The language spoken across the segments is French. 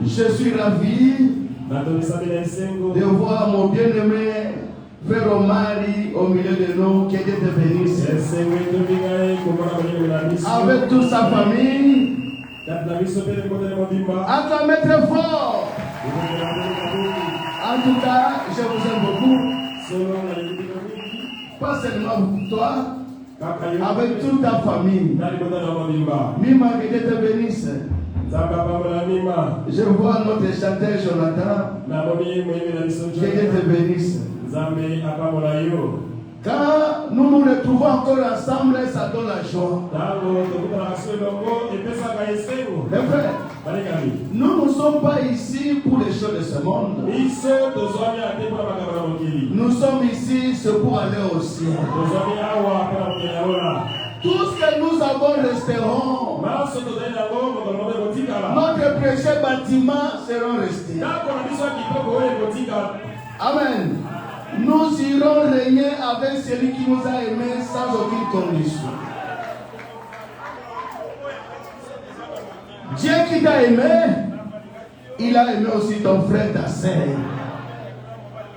Je suis ravi de voir mon bien-aimé Frère Omari au milieu de nous, qui Dieu te bénisse. Avec toute sa famille, acclamez très fort. En tout cas, je vous aime beaucoup. Pas seulement pour toi, avec toute ta famille. Mima, que Dieu te bénisse. Je vois notre chanteur Jonathan. Que Dieu te bénisse. Quand nous nous retrouvons encore ensemble, ça donne la joie. Mes frères, nous ne sommes pas ici pour les choses de ce monde. Nous sommes ici, c'est pour aller au ciel. Tout ce que nous avons resteront. Notre précieux bâtiment seront restés. Amen. Nous irons régner avec celui qui nous a aimés sans aucune condition. Dieu qui t'a aimé, il a aimé aussi ton frère, ta sœur.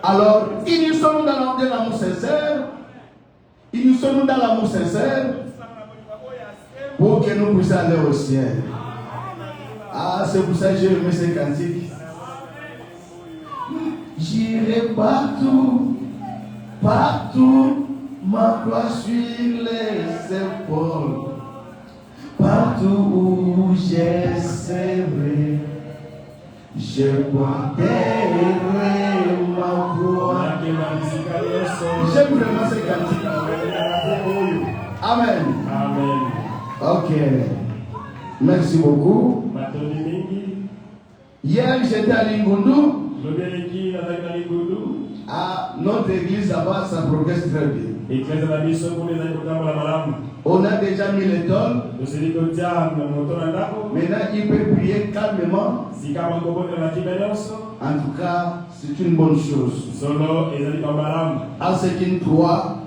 Alors, unissons-nous dans l'amour sincère. Unissons-nous dans l'amour sincère pour que nous puissions aller au ciel. Ah, c'est pour ça que j'ai aimé ces cantiques. J'irai partout, partout, ma croix sur les épaules. Partout où j'essaierai, je porterai ma croix. J'aime vraiment ces cantiques. Amen. Amen. Ok. Merci beaucoup. Hier, j'étais à Lingundu. À notre église là-bas, ça progresse très bien. On a déjà mis les tôles. Maintenant, il peut prier calmement. En tout cas, c'est une bonne chose. À ce qu'il croit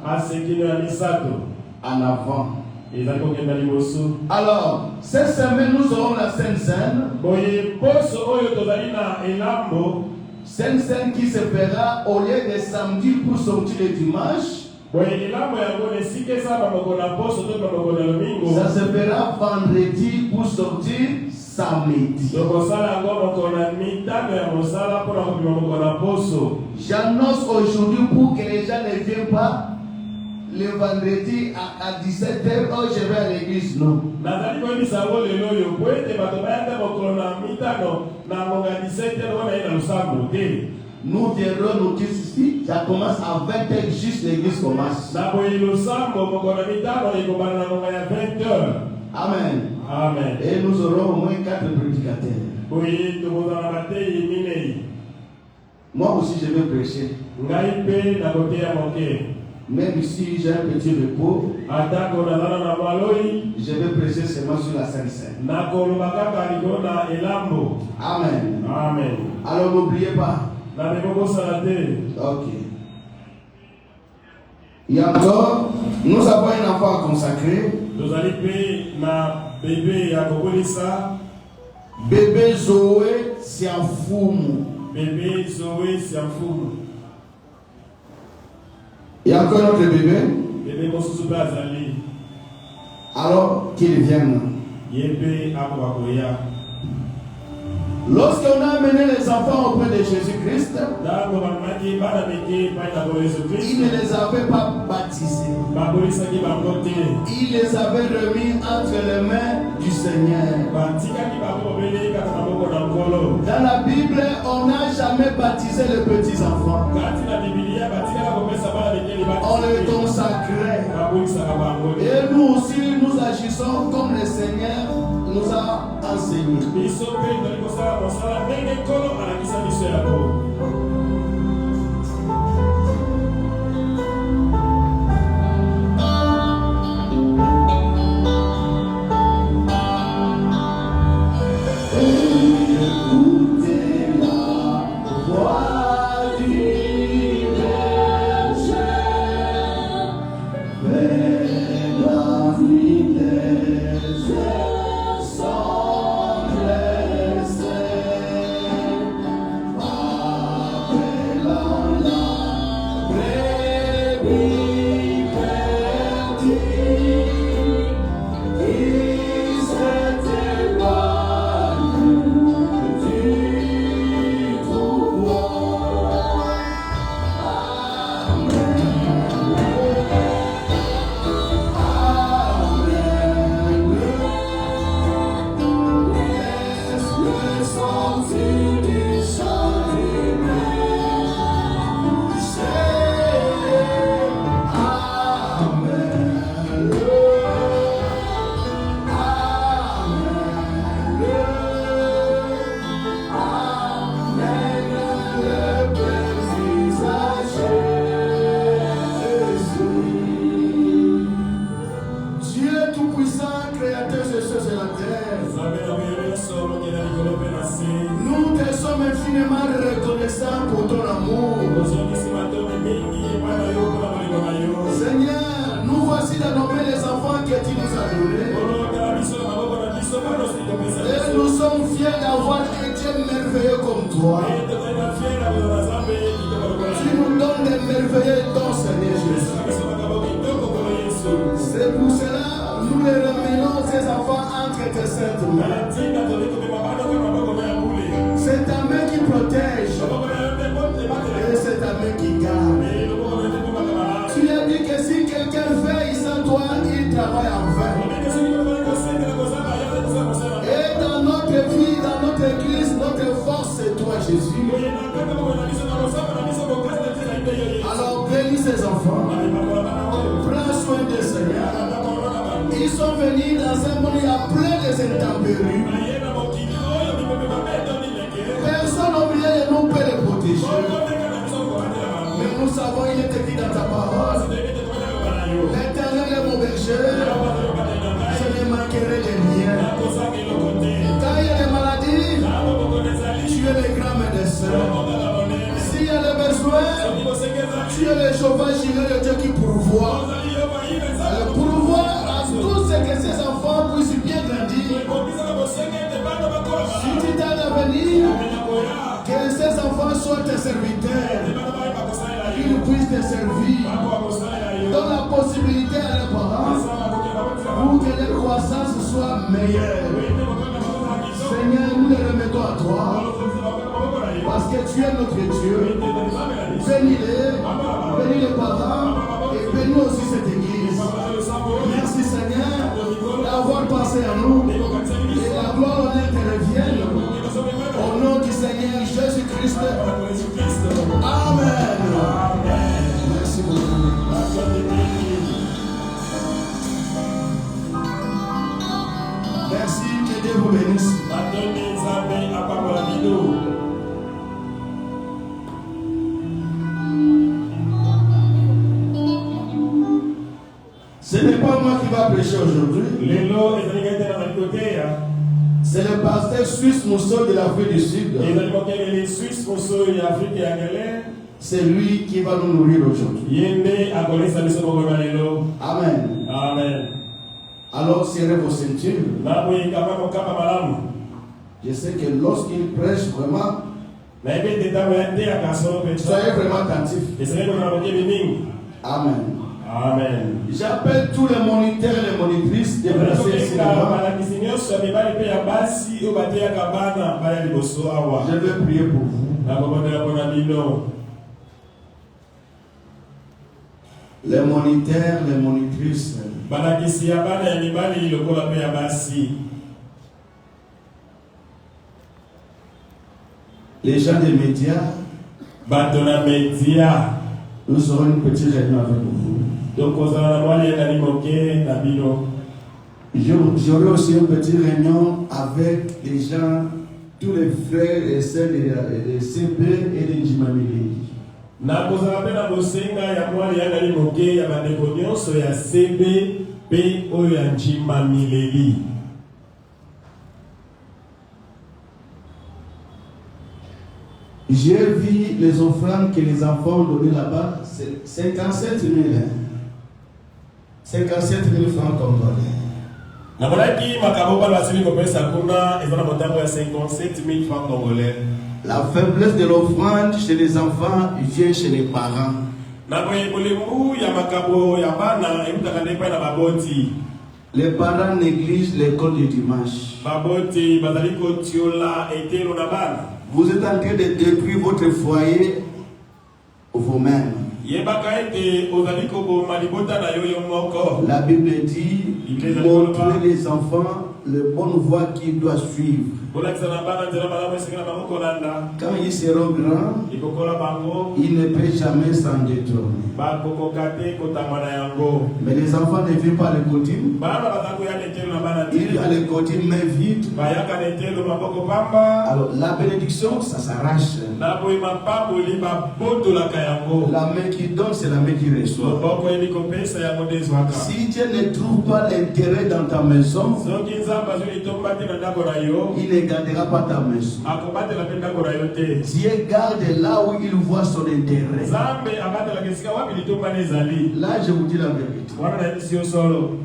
en avant. Alors, cette semaine, nous aurons la Sainte Seine. Sainte Seine qui se fera au lieu de samedi pour sortir le dimanche. Ça se fera vendredi pour sortir samedi. J'annonce aujourd'hui pour que les gens ne viennent pas le vendredi à 17h, oh, je vais à l'église. Non. Nous viendrons nous dire ici, ça commence à 20h, juste l'église commence. Amen. Amen. Et nous aurons au moins 4 prédicateurs. Moi aussi je vais prêcher. Même si j'ai un petit repos, je vais prêcher seulement sur la Sainte-Seine. Amen. Amen. Alors n'oubliez pas. Ok. Et encore, nous avons un enfant consacré. Bébé Zoé, c'est un fou. Bébé Zoé, c'est un fou. Il y a encore notre bébé. Bébé Azali. Alors qu'il vienne. Yébé Akwakoya. Lorsqu'on a amené les enfants auprès de Jésus-Christ, il ne les avait pas baptisés. Il les avait remis entre les mains du Seigneur. Dans la Bible, on n'a jamais baptisé les petits enfants. On les consacrait. Et nous aussi, nous agissons comme le Seigneur nous a enseigné. Alors bénis ces enfants. Prends soin des Seigneur. Ils sont venus dans un monde où il y a plein de intempéries. Personne n'a oublié de nous peut les protéger. Mais nous savons, il est écrit dans ta parole. L'Éternel est mon berger. Je ne manquerai de rien. Quand il y a des maladies, tu es le grand médecin. S'il y a des besoins, tu es le chauffeur juré de Dieu qui pourvoit. Le pourvoir à tout ce que ces enfants puissent bien grandir. Si tu t'as d'avenir, que ces enfants soient tes serviteurs, qu'ils puissent te servir. Donne la possibilité à leurs parents pour que leur croissance soit meilleure. Seigneur, nous les remettons à toi. Parce que tu es notre Dieu. Bénis-les, bénis les parents et bénis aussi cette Jésus-Christ. Kwa Yesu Kristo. Amen. Amen. Merci beaucoup. Asante mingi. Merci, que Dieu vous bénisse. Natoni Nzambe apambola bino. Ce n'est pas moi qui va prêcher aujourd'hui. Lelo ezali kete na malikoteya. C'est le pasteur Suisse Mousseau de l'Afrique du Sud. Ezali mokengeli Suisse moso ya Afrika ya ngele. C'est lui qui va nous nourrir aujourd'hui. Yende akolesa biso bokola lelo. Amen. Amen. Alors, serrez vos ceintures. Naboyikama mokamba malamu. Je sais que lorsqu'il prêche vraiment, Nayebi te ntango ya te ya kasolo mpenza. soyez vraiment attentifs. Ezali kokona bokebi mingi. Amen. Amen. J'appelle tous les moniteurs et les monitrices de verset ici devant. balakisi nyonso ya mibali mpe ya basi oyo bateyaka bana baya liboso awa. Je vais prier pour vous. nakobondela mpona bino. Les moniteurs, les monitrices, balakisi ya bana ya mibali lokola mpe ya basi. les gens des médias, bato na media. nous aurons une petite réunion avec vous. tokozala na mwali yendani moke na bino. J'aurai aussi une petite réunion avec les gens, tous les frères et sœurs de CP et de Njimamili. nakozala mpe na bosenga ya mwali yendani moke ya bandeko nyonso ya sebe mpe oyo ya njima mileli. J'ai vu les offrandes que les enfants ont données là-bas, c'est 57 000. 57 000 francs congolais. namonaki makambo bana basili kopesa kuna eza na motango ya 57 000 francs congolais. La faiblesse de l'offrande chez les enfants vient chez les parents. nakoye bolembu ya makambo ya bana ekutaka nde epai na baboti. Les parents négligent l'école du dimanche. baboti bazali kotiola etelo na bana. Vous êtes en train de détruire votre foyer vous-même. yebaka ete ozali koboma libota na yo yo moko. La Bible dit, montrez les enfants le bonne voie qu'ils doivent suivre. bolakisa na bana nzela malamu esengeli na bango kolanda. Quand ils seront grands, ekokola bango ils ne peuvent jamais s'en détourner. bakokoka te kotangwa na yango. Mais les enfants ne vivent pas les coutumes. bana baza koya na etelo na bana Ils te. ont les coutumes main vide. bayaka na etelo maboko pamba. Alors la bénédiction, ça s'arrache. naboyi mapamboli babotolaka yango. La main qui donne, c'est la main qui reçoit. loboko yeli kopesa yango nde ezwaka. Si Dieu ne trouve pas l'intérêt dans ta maison, soki nzambe azwi litomba te na ndako na yo, il ne gardera pas ta maison. akobatela mpe ndako na yo te. Dieu garde là où il voit son intérêt. nzambe abatelaka esika wapi litomba na ezali. Là, je vous dis la vérité. wana na yebisi yo solo.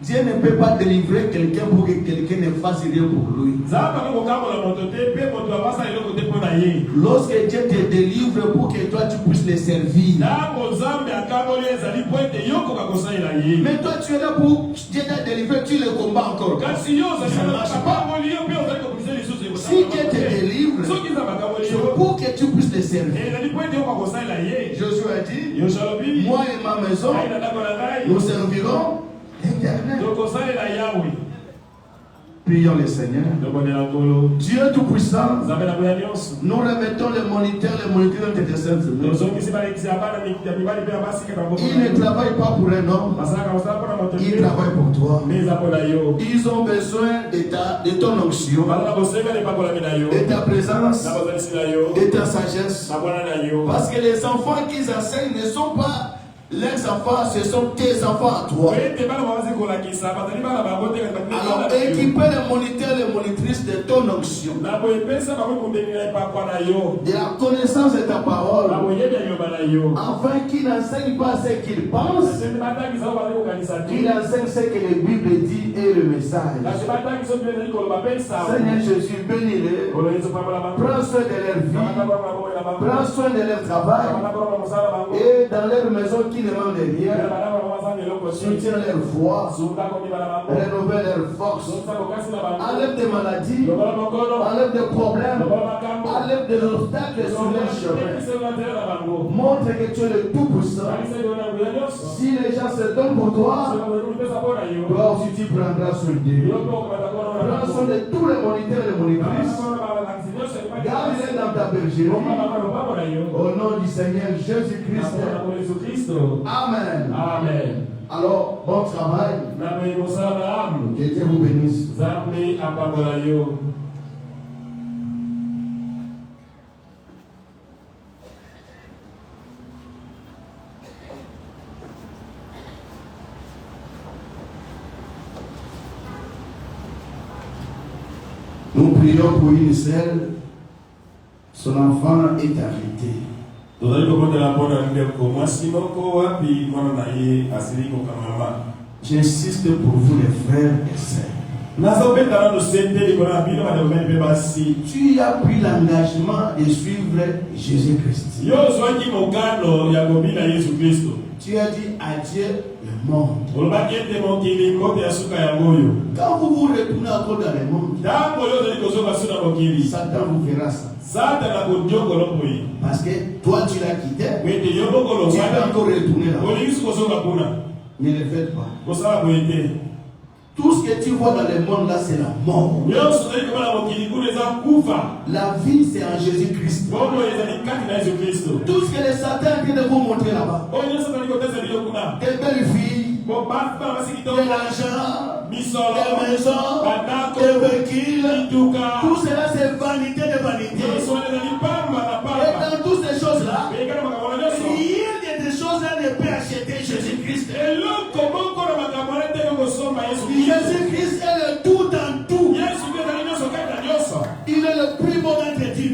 Dieu ne peut pas délivrer quelqu'un pour que quelqu'un ne fasse rien pour lui. nzambe akokokambola moto te mpe moto abasa eloko te mpo na ye. Lorsque Dieu te délivre pour que toi tu puisses le servir. ntango nzambe akamboli ezali mpo ete yo koka kosalela ye. Mais toi tu es là pour Dieu t'a délivré, tu le combats encore. kasi yo ozali akamboli yo mpe ozali kokomisa lisusu Si Dieu te délivre, soki nzambe akamboli c'est yo pour que tu puisses le servir. ezali mpo ete yo koka kosalela ye. Josué a dit, yo salobi moi et ma maison, ai na ndako na ngai nous servirons l'Éternel. tokosalela yawe. Prions le Seigneur. tobonela nkolo. Dieu Tout-Puissant, nzambe na boya nyonso. nous remettons les moniteurs de tes saintes mains. tozongisi balekisi ya bana ya mibali mpe ya basi kaka Ils ne travaillent pas pour un homme, basalaka mosala mpona moto ils te. travaillent pour toi. nde eza mpo na yo. Ils ont besoin de ton onction, baza na bosenga na epakolami na yo. de ta présence, na bozalisi na yo. de ta sagesse. na bwana na yo. Parce que les enfants qu'ils enseignent ne sont pas leurs enfants, ce sont tes enfants à toi. ete bana babazi kolakisa bazali bana bango te. Alors équipez les moniteurs et les monitrices de ton onction, na boyepesa bango ekundeli na epakwa na yo. de la connaissance de ta na parole, boyebi ya liloba na yo. afin qu'ils n'enseignent pas ce qu'ils pensent, ete batangisa oyo bazali kokanisa qu'ils te. enseignent ce que la Bible dit et le message. kasi batangisa oyo ezali koloba mpe nsango. Seigneur Jésus, bénis-les. kolo yesu pambola bango. Prends soin de leur vie, prends soin de leur travail et dans leur maison qui ne manque de rien. Soutiens leur foi, rénouvelle leur force, enlève des maladies, enlève des problèmes, enlève des obstacles sur leur chemin. Montre que tu es le Tout-Puissant. Si les gens se donnent pour toi, toi aussi tu prendras soin d'eux. Prends soin de tous les moniteurs et les monitrices. Garde-les dans dans ta bergerie. Au nom du Seigneur Jésus-Christ. Amen. Amen. Alors, bon travail. Que Dieu vous bénisse. Nous prions pour une seule. Son enfant est arrêté. J'insiste pour vous les frères et sœurs. Tu as pris l'engagement de suivre Jésus-Christ. Tu as dit adieu le monde. Quand vous vous retournez encore dans le monde, Satan vous verra ça. Parce que toi tu l'as quitté, tu vas encore retourner là. Ne le faites pas. Tout ce que tu vois dans le monde là, c'est la mort. La vie, c'est en Jésus-Christ. Tout ce que les Satan vient de vous montrer là-bas, des belles filles, de l'argent, des maisons, des véhicules, tout cela c'est vanité de vanité. Et dans toutes ces choses-là, rien de ces choses-là ne peut acheter Jésus-Christ. Jésus-Christ est le tout en tout. Il est le primordial de Dieu.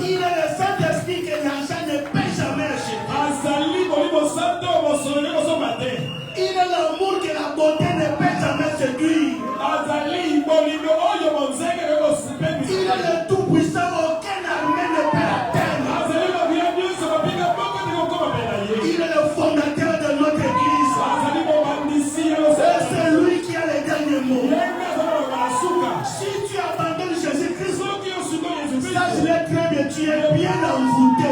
Il est le Saint-Esprit que l'argent ne peut jamais acheter. Il est l'amour que la beauté ne peut jamais séduire. Il est le tout-puissant aucun armée ne peut atteindre. Il est le fondateur de notre église. C'est celui qui a les derniers mots. Si tu abandonnes Jésus-Christ, sache-le très bien, tu es bien envoûté.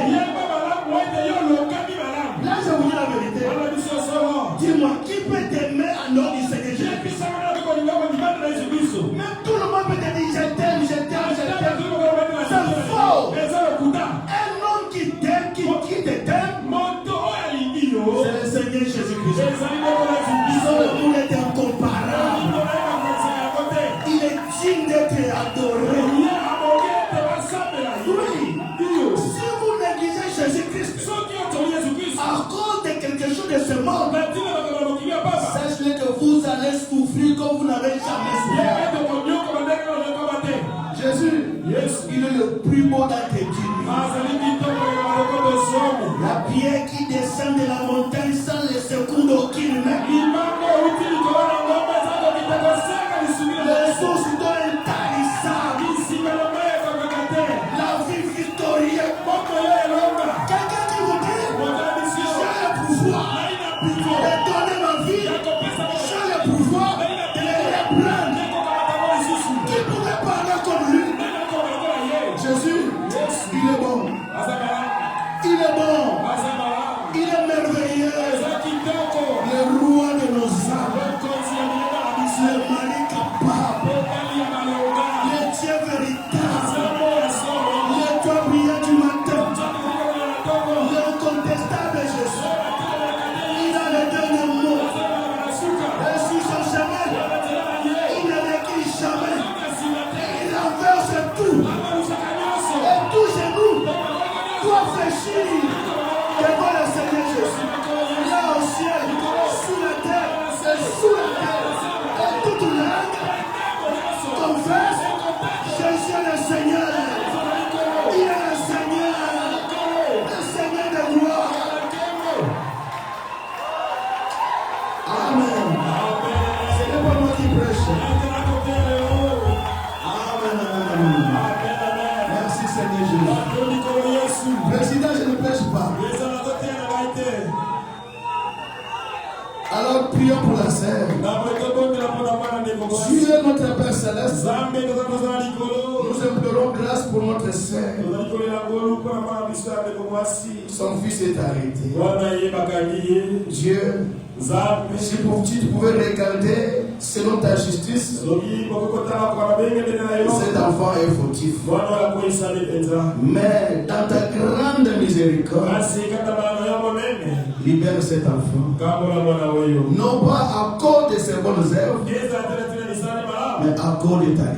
Là, je vous dis la vérité. Dis-moi, qui peut t'aimer en dehors du Seigneur Jésus-Christ? Même tout le monde peut te dire je t'aime, je t'aime, je t'aime. C'est faux. Un homme qui t'aime, qui te t'aime, c'est le Seigneur Jésus-Christ. Son amour est incomparable. Il est digne d'être adoré. Oui. Si vous négligez Jésus-Christ à cause de quelque chose de ce monde, sachez que vous allez souffrir comme vous n'avez jamais souffert. Jésus, il est le plus beau dans tes dieux. La pierre qui descend de la montagne sans le secours d'aucune main. Les sources d'eau intarissables. La vie victorieuse. Quelqu'un qui vous dit, j'ai le pouvoir de donner ma vie. J'ai le pouvoir de les reprendre. Qui pourrait parler comme lui? Jésus, il est bon. Il est bon. Il est merveilleux. Le roi de nos âmes. Le mari capable. Le Dieu véritable. Le toit brillant du matin. L'incontestable Jésus. Il a le dernier mot. Et sur son chemin, il ne récrit jamais. Il renverse tout. Et tout genou doit fléchir devant le Seigneur Jésus. Là au ciel, sous la terre, et sous la terre, et toute langue confesse Jésus est le Seigneur. Il est le Seigneur de gloire. Amen. Ce n'est pas moi qui prêche. Amen. Merci Seigneur Jésus. Président, je ne prêche pas. Alors prions pour la sœur. Dieu notre Père Céleste, nous implorons grâce pour notre sœur. Son fils est arrêté. Dieu, si tu pouvais regarder selon ta justice, cet enfant est fautif. Mais dans ta grande miséricorde, libère cet enfant. Non pas à cause de ses bonnes œuvres, mais à cause de ta grâce.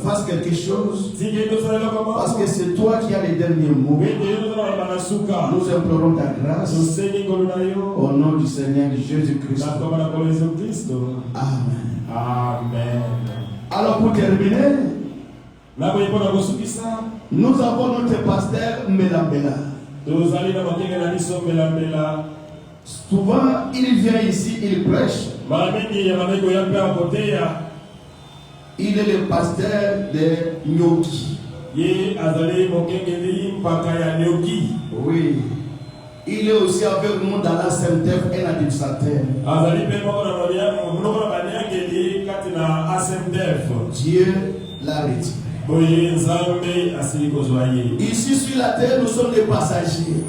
Fasse quelque chose. Parce que c'est toi qui as les derniers mots. Nous implorons ta grâce. Au nom du Seigneur Jésus-Christ. Amen. Amen. Alors pour terminer, nous avons notre pasteur Melambela. Souvent, il vient ici, il prêche. Il est le pasteur de Nyoki. Oui. Il est aussi avec nous dans la Sainte-Œuvre et la administrateur. Dieu l'a retiré. Ici sur la terre, nous sommes des passagers.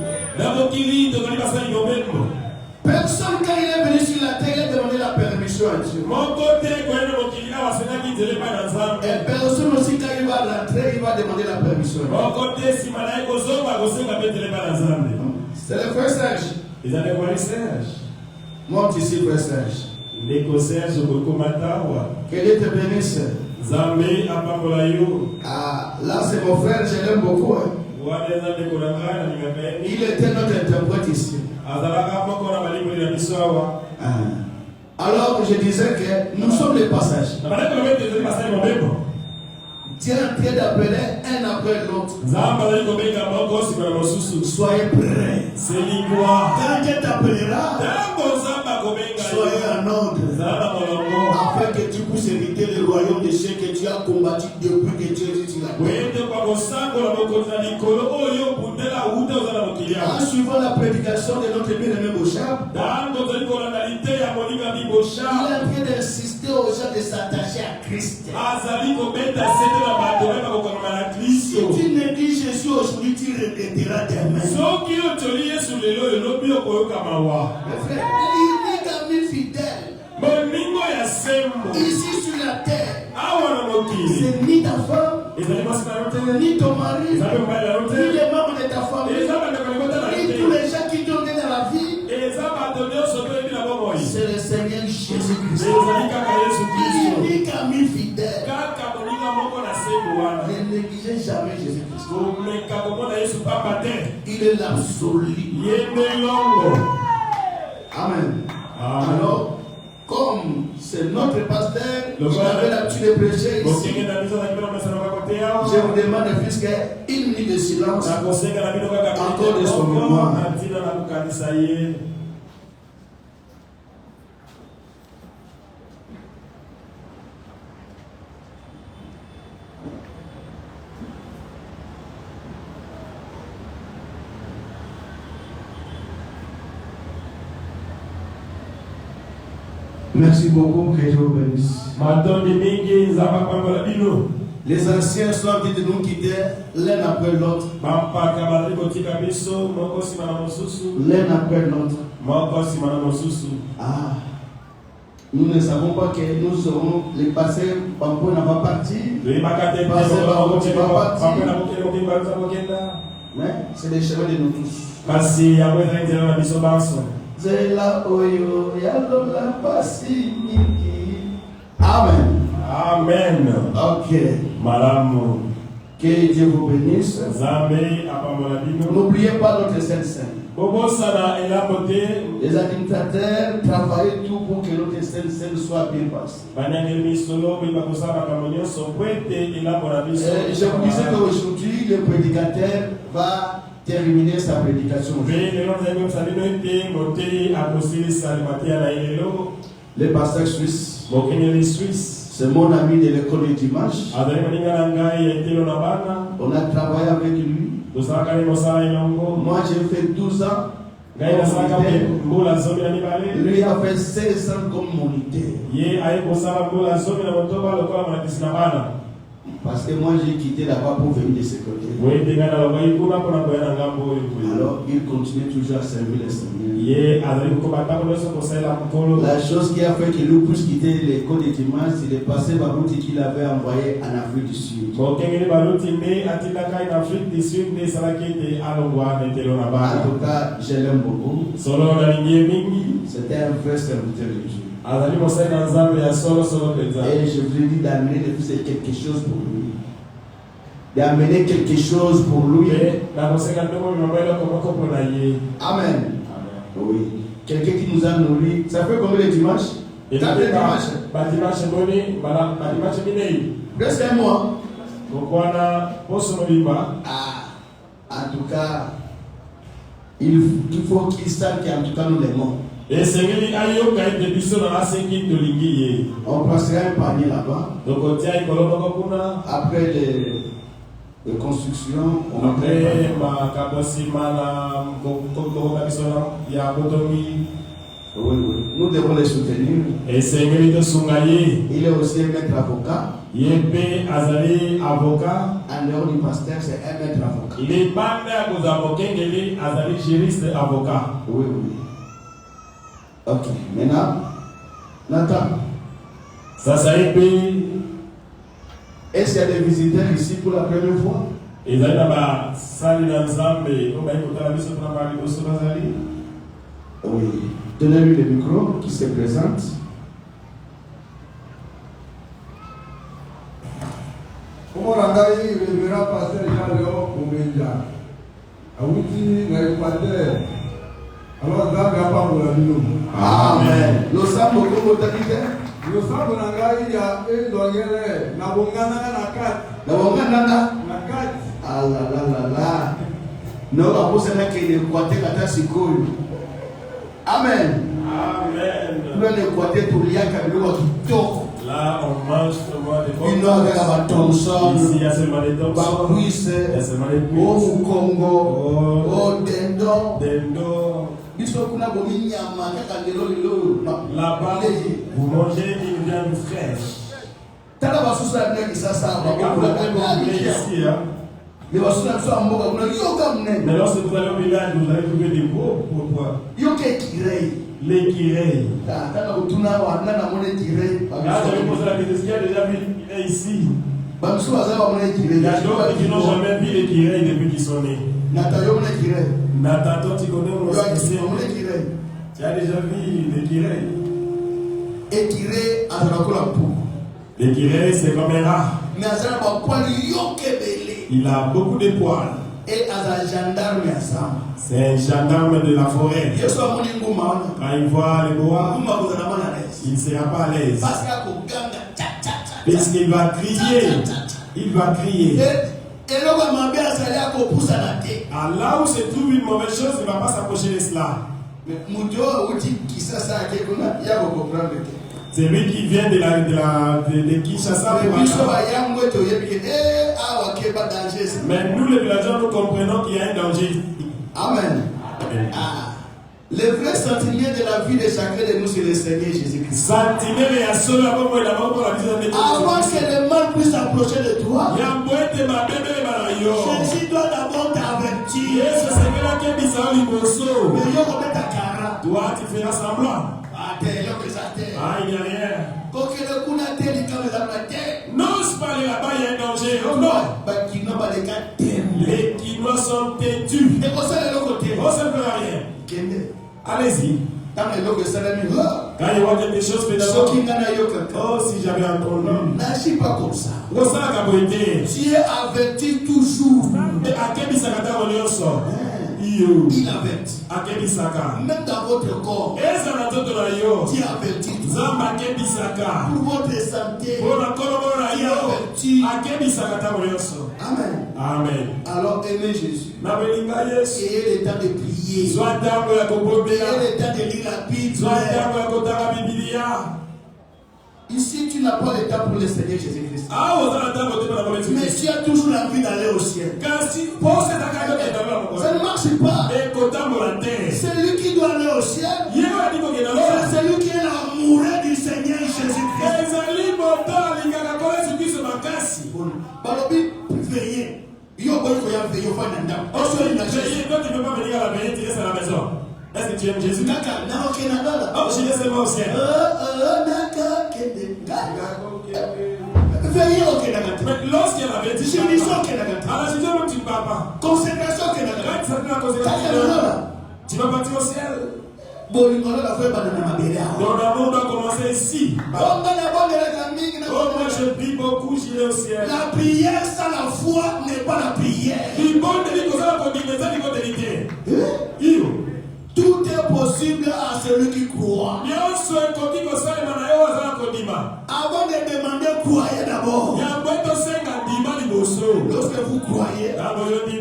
Personne, quand il est venu sur la terre, il a demandé la permission à Dieu. Et personne aussi, quand il va rentrer, il va demander la permission. C'est le frère Serge. Monte ici, frère Serge. Que Dieu te bénisse. Ah, là c'est mon frère, je l'aime beaucoup. Hein. Il était notre interprète ici. Alors je disais que nous sommes les passagers. Dieu est en train d'appeler un après l'autre. Soyez prêts. Quand Dieu t'appellera, soyez en ordre. Afin que tu puisses hériter le royaume de ceux que tu as combattu depuis que tu es sur la terre. En suivant la prédication de notre bien-aimé Beauchamp, il est en train d'insister aux gens de s'attacher à Christ. Si tu négliges Jésus aujourd'hui, tu regretteras demain. Mes frères, il est ami fidèle. Ici sur la terre, c'est ni ta femme, ni ton mari, ni les membres de ta famille, ni tous les gens qui t'ont donné dans la vie. C'est le Seigneur Jésus-Christ. Unique ami fidèle. Ne négligez jamais Jésus-Christ. Il est l'absolu. Amen. Alors, comme c'est notre pasteur, il avait l'habitude de prêcher ici. Je vous demande, fils, une minute de silence encore de son mémoire. Merci beaucoup, que Dieu vous bénisse. Les anciens sont en train de nous quitter l'un après l'autre. L'un après l'autre. Ah, nous ne savons pas que nous serons les passés. Bambo n'a pas parti. Mais c'est le chemin de nous tous. Zela oyo yalola pasi mingi. Amen. Amen. Ok. Malamu. Que Dieu vous bénisse. N'oubliez pas notre Sainte Seine. Les administrateurs travaillent tout pour que notre Sainte Seine soit bien passée. Je vous disais qu'aujourd'hui, le prédicateur va terminer sa prédication. Le pasteur suisse, c'est mon ami de l'école du dimanche. On a travaillé avec lui. Moi j'ai fait 12 ans. Lui a fait 16 ans comme moniteur. Parce que moi j'ai quitté là-bas pour venir de ce côté. Alors il continue toujours à servir le Seigneur. La chose qui a fait que lui puisse quitter l'école de dimanche, c'est le passé Babouti qu'il avait envoyé en Afrique du Sud. En tout cas, je l'aime beaucoup. C'était un vrai serviteur de Dieu. Et je voulais dire d'amener quelque chose pour lui. D'amener quelque chose pour lui. Amen. Oui. Quelqu'un qui nous a nourris. Ça fait combien de dimanches? 4 dimanches. Presque un mois. En tout cas, il faut qu'il sache qu'en tout cas nous l'aimons. On passera un panier là-bas. Après les constructions, on nous devons les soutenir. Il est aussi un maître avocat. En dehors du pasteur, c'est un maître avocat. Il est pas avocat. Oui. Ok, maintenant, Nathan. Est-ce qu'il y a des visiteurs ici pour la première fois? Oui. Donnez-lui le micro qui se présente. Comment Rangaï, révérend pasteur Jean-Léon Koumenja, a outi na Équateur. Alors, Zambia pas pour la vie. Amen. Nous sommes beaucoup d'autorité. Nous sommes Rangaï, il y a une doyenne, na bongana na kat. Na bongana na kat. Ah là là là là. Nous avons besoin que l'Équateur ata sikulu. Amen. Amen. Nous l'Équateur pour l'y akabilo kitoko. Là, on mange seulement des pommes. Ici, il y a seulement des Thompson. Il y a seulement des cuisses. Au Congo. Au Dendo. Là-bas, vous mangez une viande fraîche. Mais lorsque vous allez au village, vous allez trouver des gros pois. Les kirei. Là, j'avais posé la question, qui a déjà vu ici? Il y a d'autres qui n'ont jamais vu les kirei depuis qu'ils sont nés. Nathan, toi, tu connais mon spécial. Tu as déjà vu les kirei? Les kirei, c'est comme un rat. Il a beaucoup de poils. C'est un gendarme de la forêt. Quand il voit les bois, il ne sera pas à l'aise. Parce qu'il va crier. Il va crier. Là où se trouve une mauvaise chose, il ne va pas s'approcher de cela. C'est lui qui vient de Kinshasa. Mais nous les villageois, nous comprenons qu'il y a un danger. Amen. Le vrai sentinelle de la vie de chacun de nous, c'est le Seigneur Jésus-Christ. Avant que le mal puisse s'approcher de toi, Jésus doit d'abord t'avertir. Toi, tu feras semblant. Il n'y a rien. N'ose pas aller là-bas, il y a un danger. Les Quinois sont têtus. On ne fera rien. Allez-y. Quand il voit quelque chose, fait d'abord. Oh, si j'avais entendu. N'agis pas comme ça. Tu es averti toujours. Il avertit. Même dans votre corps. Tu es averti. Pour votre santé. Tu es averti. Amen. Amen. Alors aimez Jésus. Ayez le temps de prier. Ayez le temps de lire la Bible. Ici, tu n'as pas le temps pour le Seigneur Jésus-Christ. Mais tu as toujours envie d'aller au ciel. Ça ne marche pas. C'est lui qui doit aller au ciel. C'est lui qui est l'amoureux du Seigneur Jésus-Christ. makasi. Balobi veiller. Yo boy ko ya veiller fa nanda. Quand tu ne peux pas venir à la veillée, tu restes à la maison. Est-ce que tu aimes Jésus? Naka na ok na dala. Oh, je laisse seulement au ciel. Naka kende. Veiller ok na gata. Mais lorsqu'il y a la veillée, tu Je dis ça ok na gata. à la situation même tu ne parles pas. Consécration ok na Quand gata. tu fais la consécration, tu vas partir au ciel. Bolingola la foi bana na mabele. Ton amour doit commencer ici. On na bongela ka mingi na. Oh, moi je prie beaucoup, j'irai au ciel. La prière sans la foi n'est pas la prière. Il bon de dire que ça va continuer, ça dit qu'on vérité. Tout est possible à celui qui croit. Avant de demander, croyez d'abord. Lorsque vous croyez,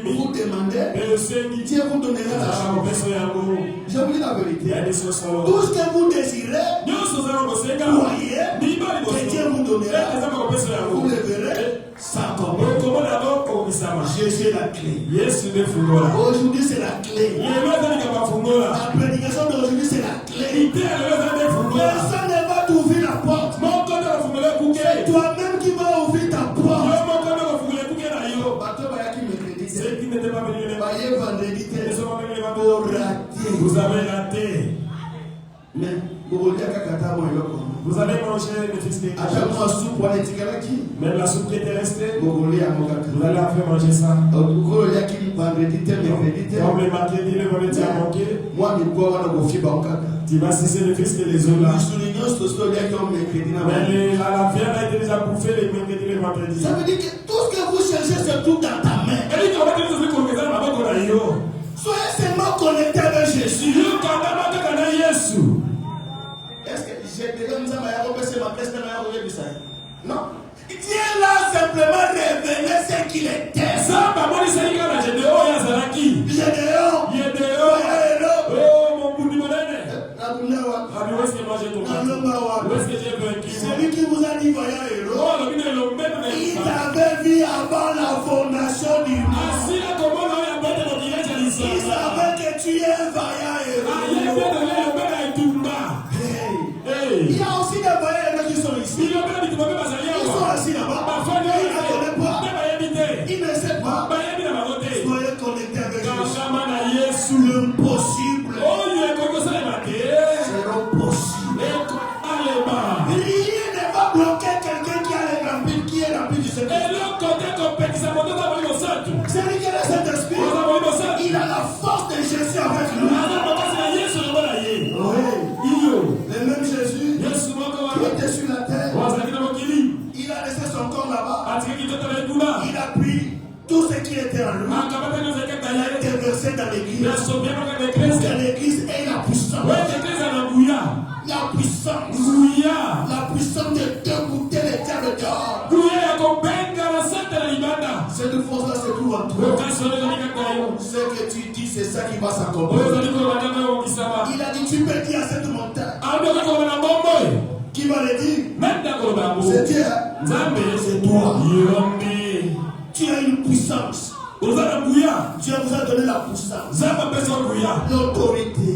vous demandez, Dieu vous donnera la chance. Je vous dis la vérité. Tout ce que vous désirez, croyez, que Dieu vous donnera. Vous le verrez, ça commence. Jésus est la clé. Aujourd'hui, c'est la clé. La prédication d'aujourd'hui, c'est la clé. Personne ne va t'ouvrir la porte. C'est toi-même qui vas ouvrir ta porte. Ceux qui n'étaient pas venus Vous avez raté. Mais vous allez manger le fils de même la soupe qui était restée, vous allez faire manger ça. Comme le mercredi, le vendredi a manqué, tu vas cesser le fils de les autres là. Mais la viande a été déjà bouffée le mercredi, le vendredi. Ça veut dire que tout ce que vous cherchez, c'est tout dans ta main. Soyez seulement connectés avec Jésus. Est-ce que j'ai déjà mis ma place non. Dieu l'a simplement révélé ce qu'il était. Celui qui vous a dit voyez héros, il avait vu avant la fondation du monde. Il savait que tu es un vaillant héros. Il y a aussi des vaillants héros qui sont ici. Ils sont assis là-bas. Il ne connaît pas. Il ne sait pas. Soyez connectés avec Jésus. L'impossible sera possible. Rien ne va bloquer quelqu'un qui est rempli du Saint-Esprit. Celui qui a le Saint-Esprit, il a la force de Jésus avec lui. Le même Jésus qui était sur la terre, il a laissé son corps là-bas. Il a pris tout ce qui était en lui. Il a été versé dans l'église. Pour que l'église ait la puissance. La puissance de dégoûter les diables dehors. Cette force-là se trouve en toi. Ce que tu dis, c'est ça qui va s'accomplir. Il a dit, tu peux dire à cette montagne. Qui va le dire? C'est Dieu. C'est toi. Tu as une puissance. Dieu vous a donné la puissance, l'autorité.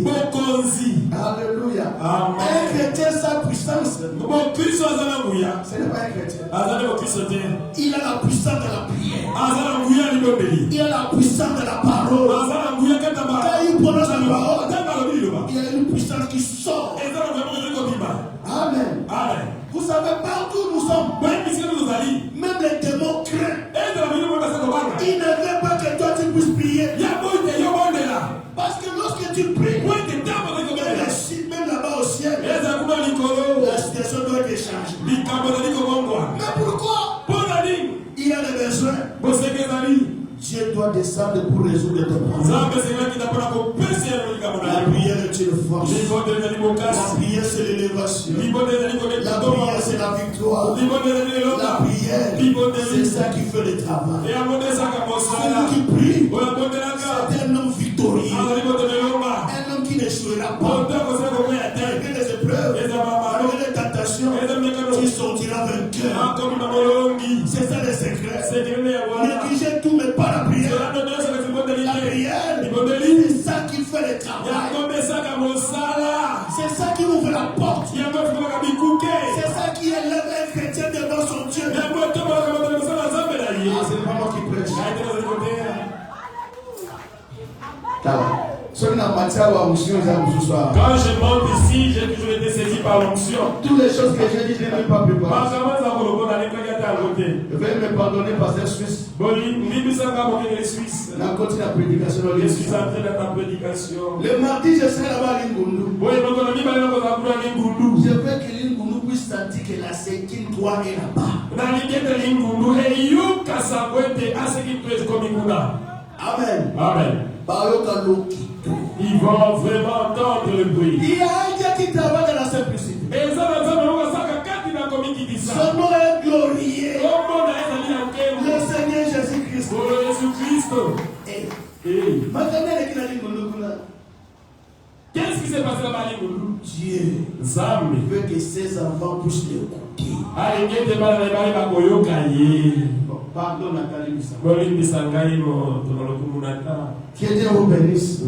Alléluia. Un chrétien sans puissance, ce n'est pas un chrétien. Il a la puissance de la prière. Il a la puissance de la parole. Quand il prononce la parole, il y a une puissance qui sort. Amen. Vous savez, partout où nous sommes, même les démons craignent. Ils ne veulent pas que toi tu puisses prier. Parce que lorsque tu pries, même là-bas au ciel, la situation doit être changée. Mais pourquoi? Il a des besoins. Dieu doit descendre pour résoudre tes problèmes. La prière est une force. La prière c'est l'élévation. La prière c'est la victoire. La prière c'est ça qui fait le travail. Celui qui prie, c'est un homme victorieux. Un homme qui n'échouera pas. Malgré les épreuves, malgré les tentations, tu sortiras vainqueur. C'est ça le secret. Négligez tout mais pas la prière. La prière, c'est ça qui fait le travail. C'est ça qui ouvre la porte. C'est ça qui élève un chrétien devant son Dieu. côté. Il a été dans le côté. Quand je monte ici, j'ai toujours été saisi par l'onction. Toutes les choses que j'ai dit, je n'ai même pas préparé. Veuillez me pardonner, pasteur Suisse. Je suis entré dans ta prédication. Le mardi, je serai là-bas à Lingundu. Je veux que Lingundu puisse sentir que la septième toi est là-bas. Amen. Amen. Ils vont vraiment entendre le bruit. Il y a un Dieu qui travaille dans la simplicité. Son nom est glorieux. Le Seigneur Jésus-Christ. Qu'est-ce qui s'est passé là-bas? Dieu veut que ses enfants puissent l'écouter. Pardon, Nathalie. Que Dieu vous bénisse.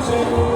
Listen.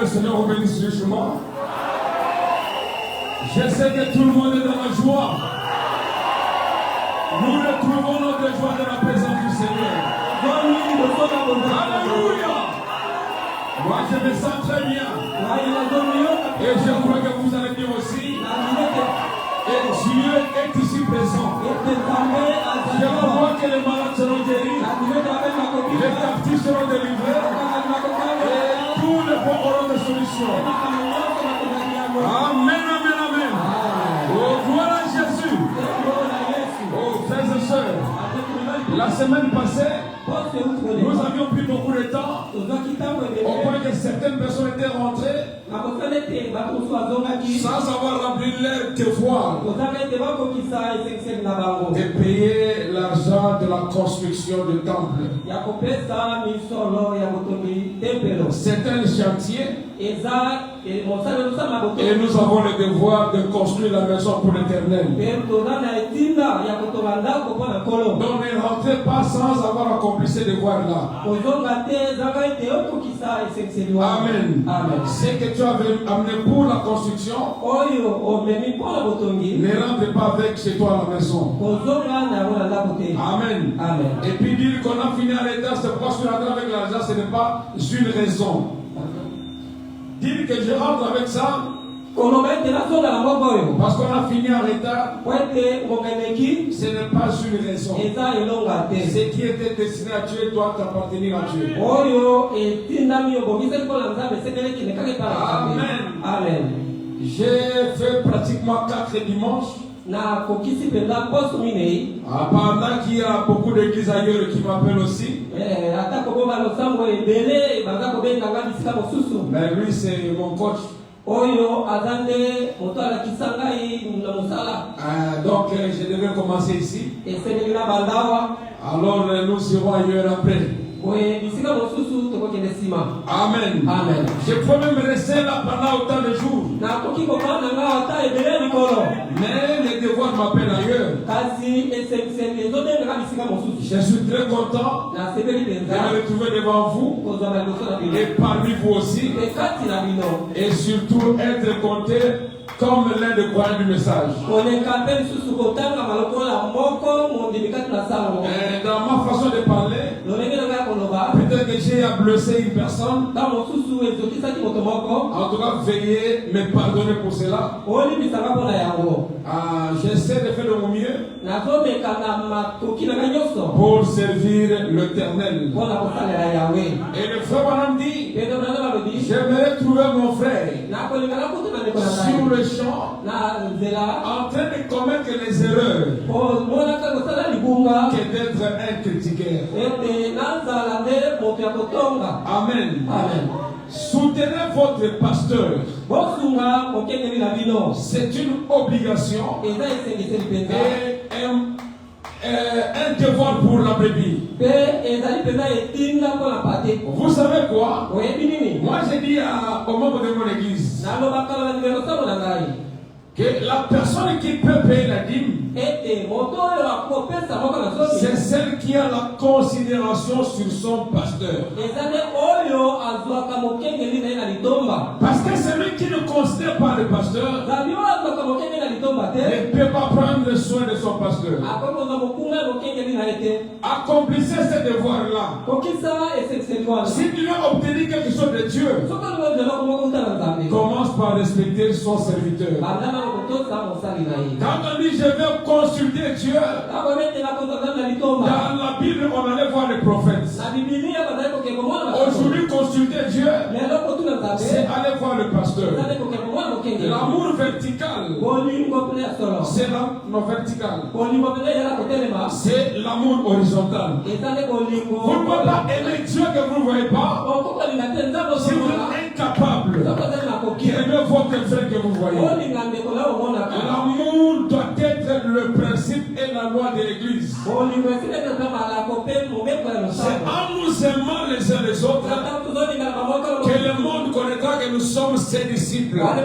Seigneur vous bénisse richement. Je sais que tout le monde est dans la joie. Nous retrouvons notre joie dans la présence du Seigneur. Alléluia. Moi je me sens très bien. Et je crois que vous allez bien aussi. Et Dieu est ici présent. Je crois que les malades seront guéris. Les captifs seront délivrés. Et tous les pauvres auront des solutions. Amen, amen, amen. Oh, gloire à Jésus. Oh, frères et sœurs, la semaine passée, nous avions pris beaucoup de temps au point que certaines personnes étaient rentrées sans avoir rempli leur devoir et payer l'argent de la construction du temple. C'est un chantier et nous avons le devoir de construire la maison pour l'Éternel. Donc ne rentrez pas sans avoir accompli ces devoirs-là. Amen. C'est que tu avais amené pour la construction. Ne rentre pas avec chez toi à la maison. Amen. Et puis dire qu'on a fini en retard, c'est parce qu'on rentre avec l'argent, ce n'est pas une raison. Dire que je rentre avec ça parce qu'on a fini en retard, ce n'est pas une raison. Ce qui était destiné à Dieu doit appartenir à Dieu. Amen. J'ai fait pratiquement 4 dimanches. Pendant qu'il y a beaucoup d'églises ailleurs qui m'appellent aussi. Mais lui c'est mon coach. Donc je devais commencer ici. Alors nous serons ailleurs après. Amen. Je peux même rester là pendant autant de jours. Mais les devoirs m'appellent ailleurs. Je suis très content de me retrouver devant vous et parmi vous aussi, et surtout être compté comme l'un des croyants du message. Dans ma façon de parler, peut-être que j'ai blessé une personne. En tout cas, veuillez me pardonner pour cela. J'essaie de faire de mon mieux pour servir l'Éternel. Et le frère Branham dit, j'aimerais trouver mon frère sur le champ en train de commettre les erreurs que d'être un critiqueur. Amen. Amen. Soutenez votre pasteur. C'est une obligation et un devoir pour la brebis. Vous savez quoi? Moi j'ai dit au membre de mon église que la personne qui peut payer la dîme, c'est celle qui a la considération sur son pasteur. Parce que celui qui ne considère pas le pasteur ne peut pas prendre soin de son pasteur. Accomplissez ce devoir-là. Si tu veux obtenir quelque chose de Dieu, commence par respecter son serviteur. Quand on dit je vais consulter Dieu, dans la Bible on allait voir les prophètes. Aujourd'hui consulter Dieu, c'est aller voir le pasteur. L'amour vertical, c'est l'amour vertical. C'est l'amour horizontal. Vous ne pouvez pas aimer Dieu que vous ne voyez pas si vous êtes incapable d'aimer votre frère que vous voyez. L'amour doit être le principe et la loi de l'Église. C'est en nous aimant les uns les autres que le monde connaîtra que nous sommes ses disciples. Amen.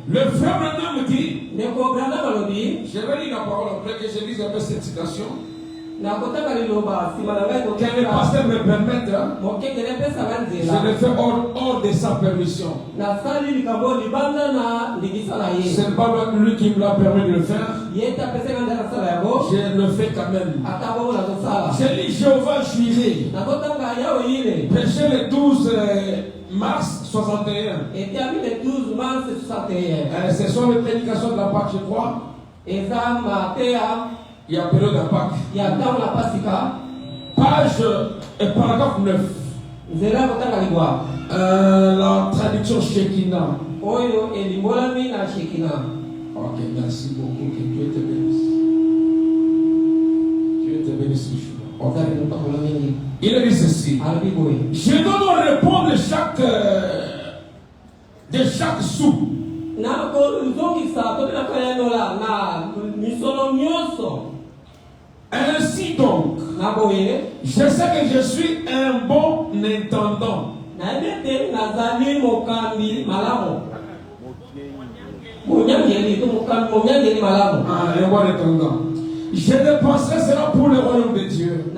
Le frère Branham dit, je vais lire la parole après que je lise un peu cette citation. Que le pasteur me permette, je le fais hors de sa permission. C'est pas lui qui me l'a permis de le faire. Je le fais quand même. J'ai lu Jéhovah Jireh, péché le 12 mars 61. Ce sont les prédications de la Pâque, je crois. Il y a période de Pâques. Page et paragraphe 9. La traduction Shekinah. Ok, merci beaucoup. Que Dieu te bénisse. Dieu te bénisse. Il a dit ceci. Je dois répondre de chaque sou. Ainsi donc, je sais que je suis un bon intendant. Un bon intendant. Je dépenserai cela pour le royaume de Dieu.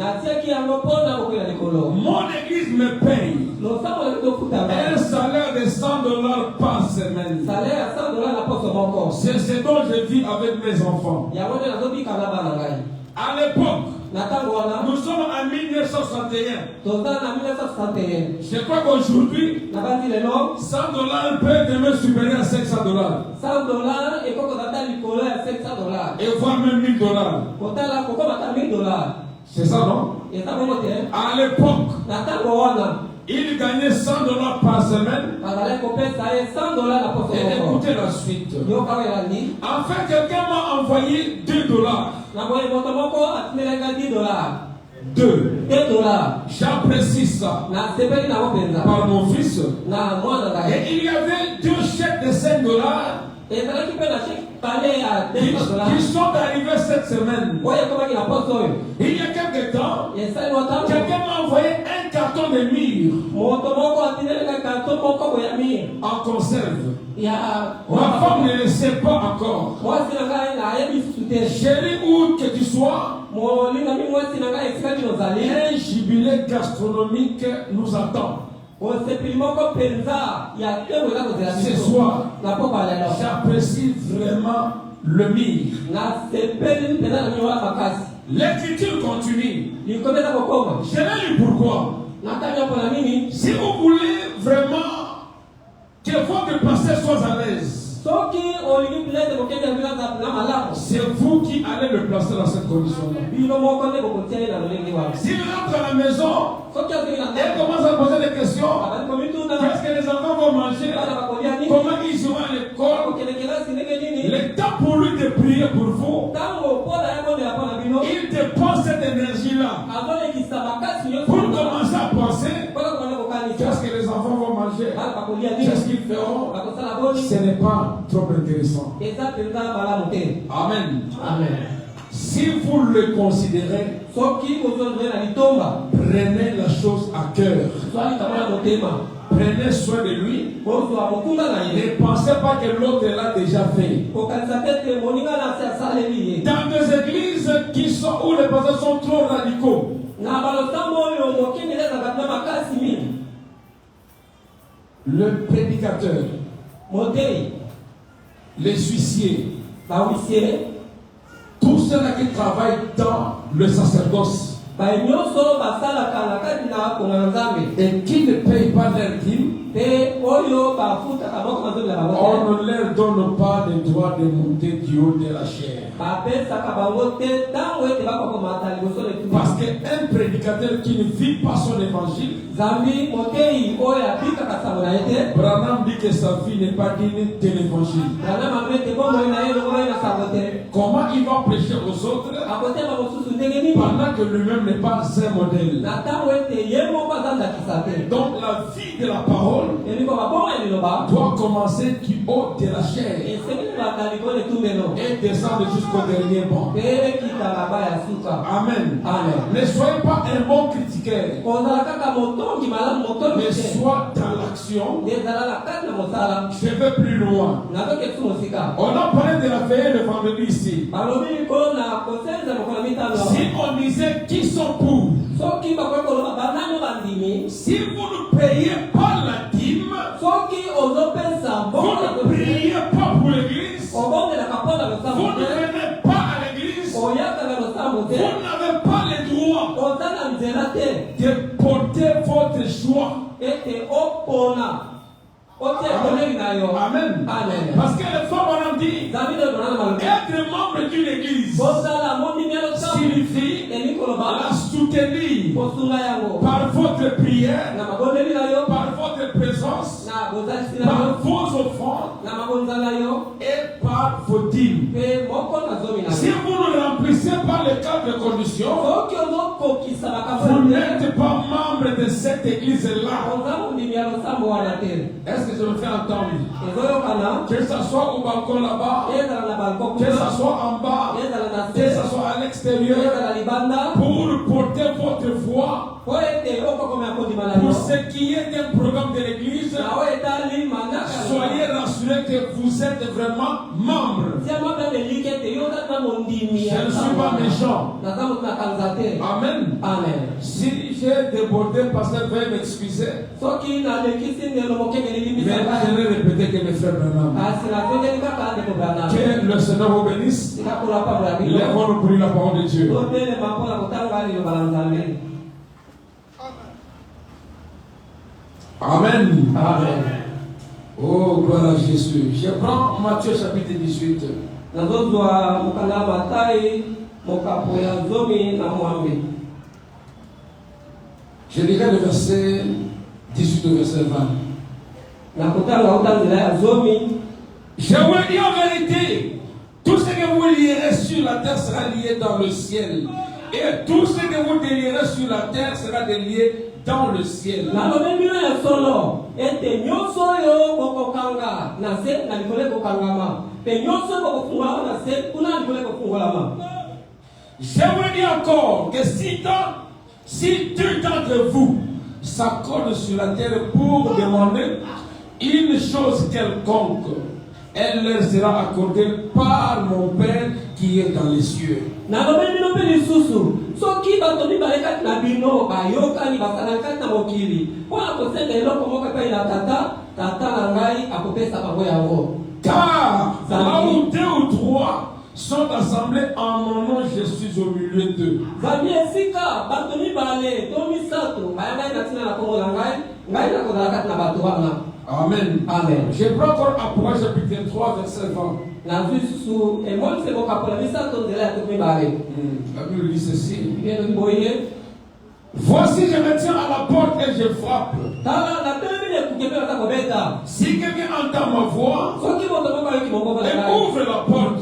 Mon église me paye un salaire de $100 par semaine. C'est ce dont je vis avec mes enfants. À l'époque, nous sommes en 1961. Je crois qu'aujourd'hui, $100 peut être supérieur à $500. Et voire même $1000. C'est ça, non? À l'époque, il gagnait $100 par semaine. Et écoutez la suite. Enfin, quelqu'un m'a envoyé $2. J'apprécie ça par mon fils. Et il y avait 2 chèques de $5 qui sont arrivés cette semaine. Il y a quelques temps, quelqu'un m'a envoyé un carton de myrrhe en conserve. Ma femme ne le sait pas encore. Chérie, où que tu sois, un jubilé gastronomique nous attend. Ce soir, j'apprécie vraiment le mire. L'écriture continue. Je vais lire pourquoi. Si vous voulez vraiment que votre passé soit à l'aise, c'est vous qui allez le placer dans cette condition-là. S'il rentre à la maison et commence à poser des questions, qu'est-ce que les enfants vont manger, comment ils seront à l'école, le temps pour lui de prier pour vous, il dépense cette énergie-là pour commencer à penser qu'est-ce que les enfants vont manger, qu'est-ce qu'ils feront. Ce n'est pas trop intéressant. Amen. Amen. Si vous le considérez, prenez la chose à cœur. Prenez soin de lui. Ne pensez pas que l'autre l'a déjà fait. Dans des églises qui sont où les pasteurs sont trop radicaux, le prédicateur, les huissiers, tous ceux-là qui travaillent dans le sacerdoce et qui ne payent pas leur dîme, on ne leur donne pas le droit de monter du haut de la chair. Parce qu'un prédicateur qui ne vit pas son évangile, Branham dit que sa vie n'est pas digne de l'évangile. Comment il va prêcher aux autres pendant que lui-même n'est pas un modèle? Donc la vie de la parole doit commencer du haut de la chair et descendre jusqu'au dernier banc. Amen. Ne soyez pas un bon critiqueur, mais sois dans l'action. Je vais plus loin. On a parlé de la veille le vendredi ici. Si on disait qui sont pour, si vous ne payez pas la dîme, vous ne priez pas pour l'église, vous ne venez pas à l'église, vous n'avez pas le droit de porter votre choix. Amen. Parce que les femmes ont dit être membre d'une église signifie la soutenir par votre prière, par votre présence, par vos offrandes et par vos dîmes. Si vous ne remplissez pas les quatre conditions, vous n'êtes pas membre de cette église-là. Est-ce que je me fais entendre? Que ce soit au balcon là-bas, que ce soit en bas, que ce soit à l'extérieur, pour porter votre voix, pour ce qui est d'un programme de l'église, soyez rassurés que vous êtes vraiment membre. Je ne suis pas méchant. Amen. Si j'ai débordé, pasteur, veuillez m'excuser. Mais je vais répéter que mes frères Branham. Que le Seigneur vous bénisse. Lèvons-nous pour la parole de Dieu. Amen. Oh, gloire à Jésus. Je prends Matthieu chapitre 18. Je lirai le verset 18 au verset 20. Je vous le dis en vérité, tout ce que vous lierez sur la terre sera lié dans le ciel. Et tout ce que vous délierez sur la terre sera délié dans le ciel. Je vous le dis encore que si deux d'entre vous s'accordent sur la terre pour demander une chose quelconque, elle leur sera accordée par mon Père qui qui est dans les cieux. Car là où 2 ou 3 sont assemblés en mon nom, je suis au milieu d'eux. Amen. Amen. Je prends encore Apocalypse chapitre 3, verset 20. La Bible dit ceci. Voici, je me tiens à la porte et je frappe. Si quelqu'un entend ma voix et ouvre la porte,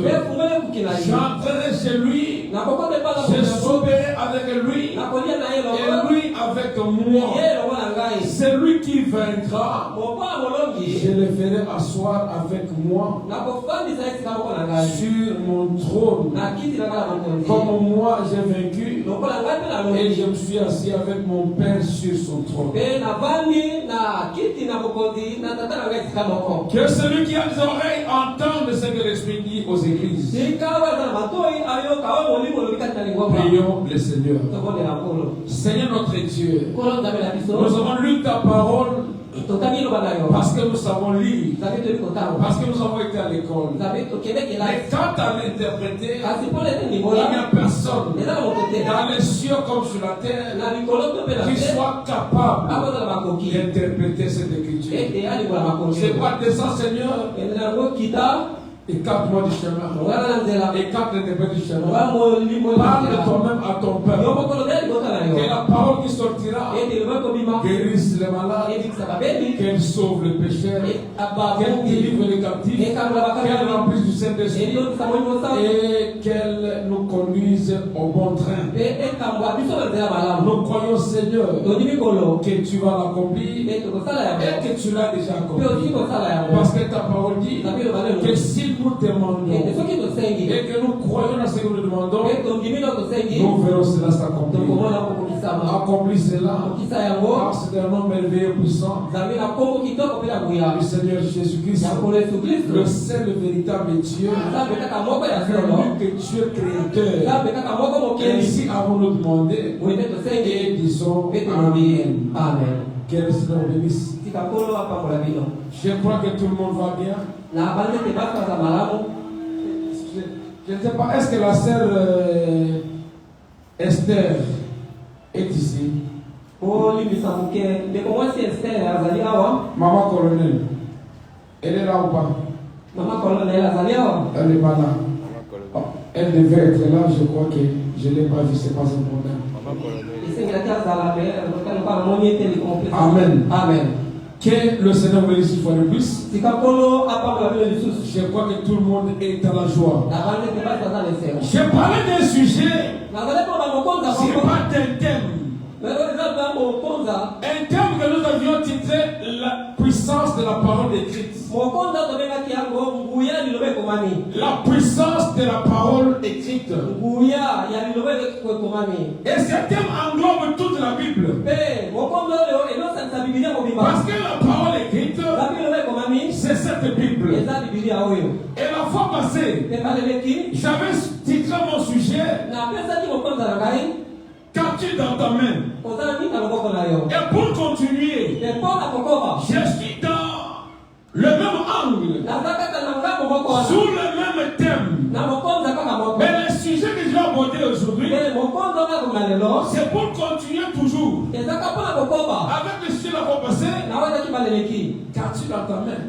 j'entrerai chez lui, je sauverai avec lui et lui avec moi. C'est lui qui vaincra. Je le ferai asseoir avec moi sur mon trône. Comme moi j'ai vaincu et je me suis assis avec mon Père sur son trône. Que celui qui a des oreilles entende ce que l'Esprit dit aux églises. Prions le Seigneur. Seigneur notre Dieu, nous avons lu ta parole parce que nous savons lire, parce que nous avons été à l'école. Mais quand tu as interprété, il n'y a personne dans les cieux comme sur la terre qui soit capable d'interpréter cette écriture. C'est pas de ça, Seigneur. Écarte-moi du chemin. Écarte l'interprète du chemin. Parle de toi-même à ton peuple. Que la parole qui sortira guérisse les malades, qu'elle sauve les pécheurs, qu'elle délivre les captifs, qu'elle remplisse du Saint-Esprit et qu'elle nous conduise au bon train. Nous croyons, Seigneur, que tu vas l'accomplir et que tu l'as déjà accompli. Parce que ta parole dit que si nous demandons et que nous croyons dans ce que nous demandons, nous verrons cela s'accomplir. Accomplis cela par cet nom merveilleux et puissant. Le Seigneur Jésus-Christ, le seul véritable Dieu, que Dieu créateur. Ainsi avons-nous demandé et disons Amen. Amen. Que le Seigneur bénisse. Je crois que tout le monde va bien. Je ne sais pas, est-ce que la sœur Esther est ici? Maman colonel, elle est là ou pas? Elle n'est pas là. Elle devait être là, je crois que je ne l'ai pas vu, ce n'est pas un problème. Amen. Amen. Que le Seigneur vous bénisse une fois de plus. Je crois que tout le monde est dans la joie. Je parlais d'un sujet, c'est pas d'un thème. Un thème que nous avions titré la puissance de la parole écrite. La puissance de la parole écrite. Et ce thème englobe toute la Bible. Parce que la parole écrite, c'est cette Bible. Et la fois passée, j'avais titré mon sujet Qu'as-tu dans ta main? Et pour continuer, je suis dans le même angle, sous le même thème. Mais le sujet que je vais aborder aujourd'hui, c'est pour continuer toujours avec le sujet de la fois passée. Qu'as-tu dans ta main?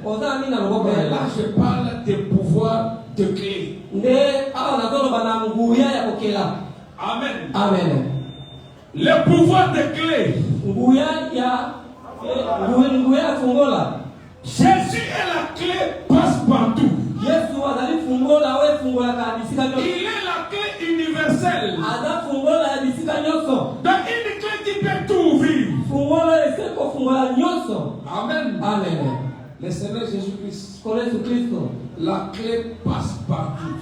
Mais là, je parle des pouvoirs de clé. Amen. Amen. Le pouvoir de clé. Jésus est la clé passe-partout. Il est la clé universelle. Dans une clé qui peut tout ouvrir. Amen. Amen. Le Seigneur Jésus-Christ. La clé passe-partout.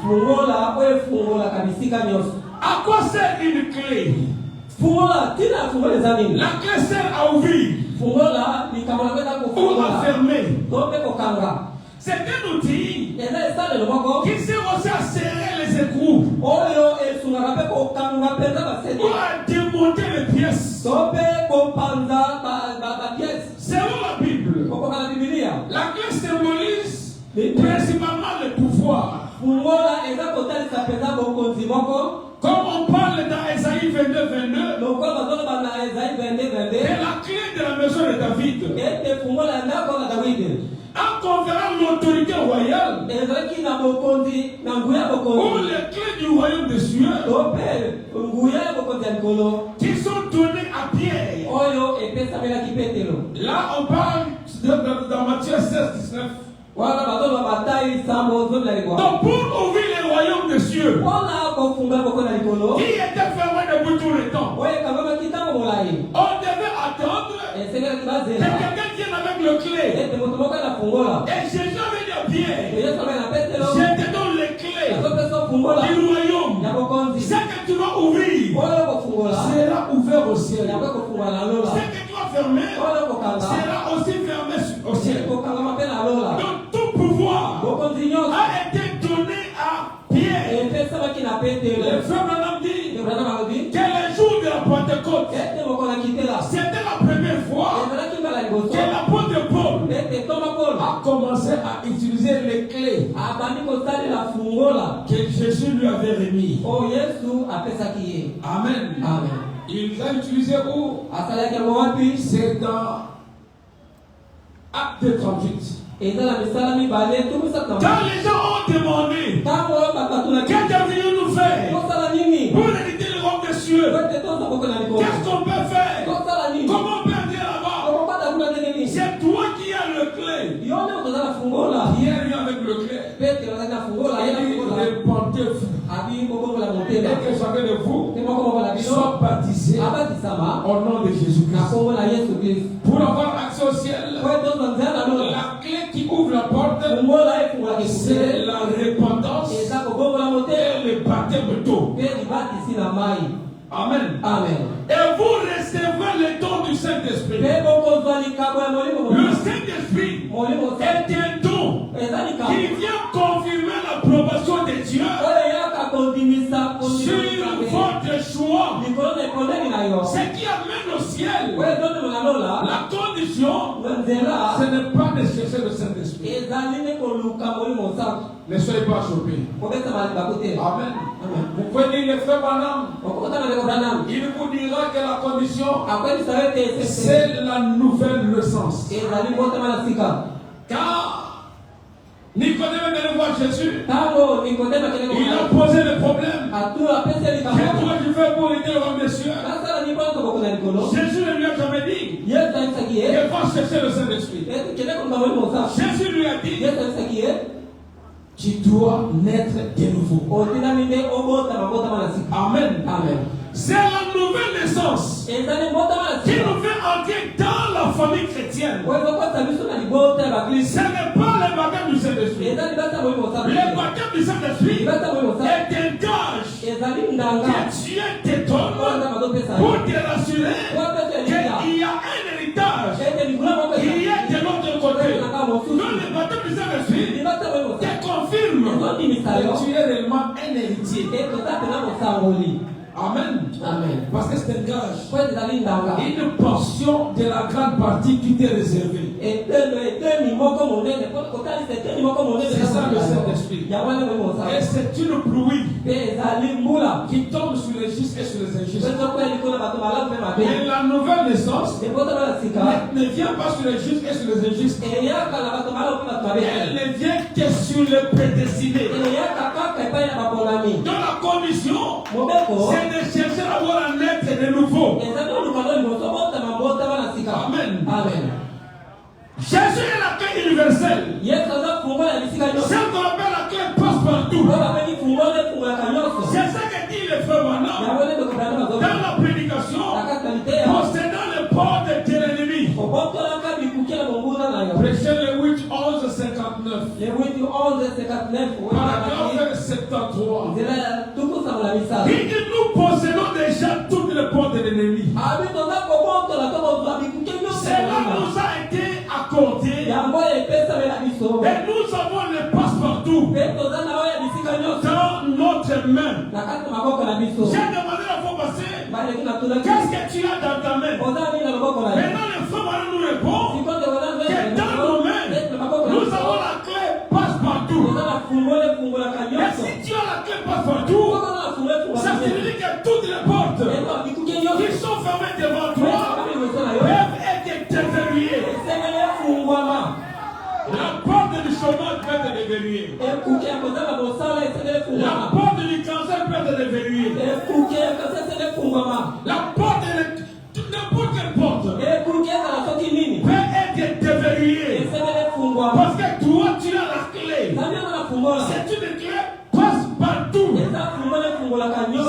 À quoi sert une clé? La clé sert à ouvrir ou à fermer. C'est un outil qui sert aussi à serrer les écrous. pour démonter les pièces. Selon la Bible, la clé symbolise principalement le pouvoir. Comme on parle dans Esaïe 22, c'est la clé de la maison de David. En conférant l'autorité royale, ou les clés du royaume de cieux, qui sont données à Pierre. Là, on parle dans Matthieu 16-19. Donc pour ouvrir les royaumes des cieux, qui était fermé depuis tout le temps, on devait attendre que quelqu'un vienne avec le clé. Et Jésus avait dit à Pierre, je te donne les clés du royaume. Ce que tu vas ouvrir sera ouvert au ciel. Ce que tu vas fermer sera aussi fermé au ciel. Donc tout pouvoir a été donné à Pierre. Le frère Branham dit que le jour de la Pentecôte, c'était la première fois que l'apôtre Paul a commencé à utiliser les clés que Jésus lui avait remis. Amen. Il les a utilisés où? C'est dans Acte 38. Quand les gens ont demandé, qu'est-ce que nous faire pour hériter le royaume des cieux? Qu'est-ce qu'on peut faire? Comment on peut entrer là-bas? C'est toi qui as le clé. Pierre vient avec le clé. Il dit, répandez-vous. Et que chacun de vous soit baptisé au nom de Jésus-Christ. Pour avoir accès au ciel, la clé qui ouvre la porte, c'est la repentance et le baptême d'eau. Amen. Et vous recevrez le don du Saint-Esprit. Le Saint-Esprit est un don qui vient confirmer l'approbation de Dieu sur votre choix. Ce qui amène au ciel. La condition, ce n'est pas de chercher le Saint-Esprit. Ne soyez pas choqués. Amen. Vous pouvez dire le frère Branham. Il vous dira que la condition, c'est la nouvelle naissance. Car Nicodème est allé voir Jésus. Il a posé le problème. Qu'est-ce que tu fais pour aider le royaume des cieux? Jésus ne lui a jamais dit qu'il va chercher le Saint-Esprit. Jésus lui a dit, tu dois naître de nouveau. Amen. C'est la nouvelle naissance qui nous fait entrer dans la famille chrétienne. Ce n'est pas le baptême du Saint-Esprit. Le baptême du Saint-Esprit est un gage que Dieu te donne pour te rassurer qu'il y a un héritage qui est de l'autre côté. Donc le baptême du Saint-Esprit te confirme que tu es réellement un héritier. Amen. Parce que c'est un gage. Une portion de la grande partie qui t'est réservée. C'est ça le Saint-Esprit. Et c'est une pluie qui tombe sur les justes et sur les injustes. Et la nouvelle naissance ne vient pas sur les justes et sur les injustes. Elle ne vient que sur les prédestinés. Dans la condition, c'est de chercher à avoir un être de nouveau. Amen. Jésus est la clé universelle. Celle qu'on appelle la clé passe-partout. C'est ça que dit le frère Branham dans la prédication possédant les portes de l'ennemi. Prêchez le 8-11-59. Paragraphe 73. Il dit nous possédons déjà toutes les portes de l'ennemi. Cela nous a été accordé. Et nous avons les passe-partout dans notre main. J'ai demandé la fois passée Qu'est-ce que tu as dans ta main? Maintenant, les femmes nous répondent que dans nos mains, nous avons la clé passe-partout. Et si tu as la clé passe-partout, ça signifie que toutes les portes qui sont fermées devant toi peuvent être déverrouillées. La porte du chômage peut être déverrouillée. La porte du cancer peut être déverrouillée. La porte de n'importe quelle porte peut être déverrouillée. Parce que toi, tu as la clé. C'est une clé passe partout.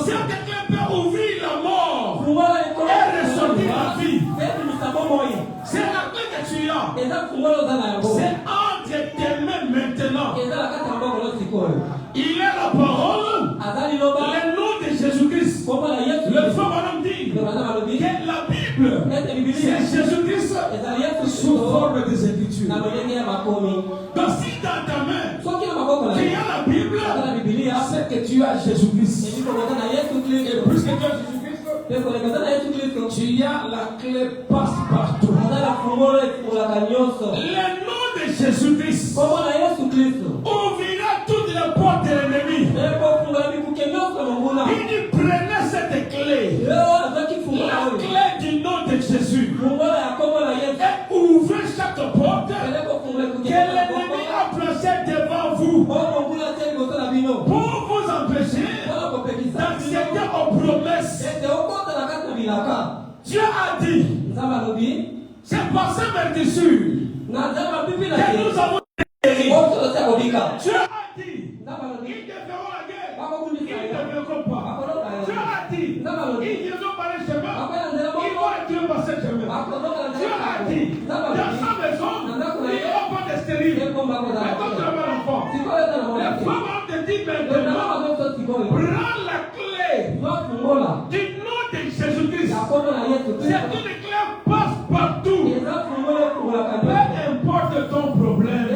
Cette clé peut ouvrir la mort et ressortir la vie. C'est la clé que tu as. C'est entre tes mains maintenant. Il est la parole, le nom de Jésus-Christ. Le frère Madame dit que la Bible, c'est Jésus-Christ sous forme des Écritures. Donc si dans ta main, tu as la Bible, c'est que tu as Jésus-Christ. Et plus que tu as Jésus-Christ, tu as la clé passe-partout. Le nom de Jésus-Christ ouvrira toutes les portes de l'ennemi. Il prenait cette clé, la clé du nom de Jésus, et ouvrez chaque porte que l'ennemi a placée devant vous pour vous empêcher d'accéder aux promesses. Dieu a dit, c'est par ces vertus que nous avons guéri. Dieu a dit, ils déferont la guerre, ils ne déferont pas. Dieu a dit, ils n'ont pas le chemin, ils vont être tués par ce chemin. Dieu a dit, dans sa maison, il n'y aura pas de stérile. Mais quand tu as un enfant, les femmes te disent maintenant, prends la clé du nom de Jésus-Christ. C'est une clé passe partout. Peu importe ton problème,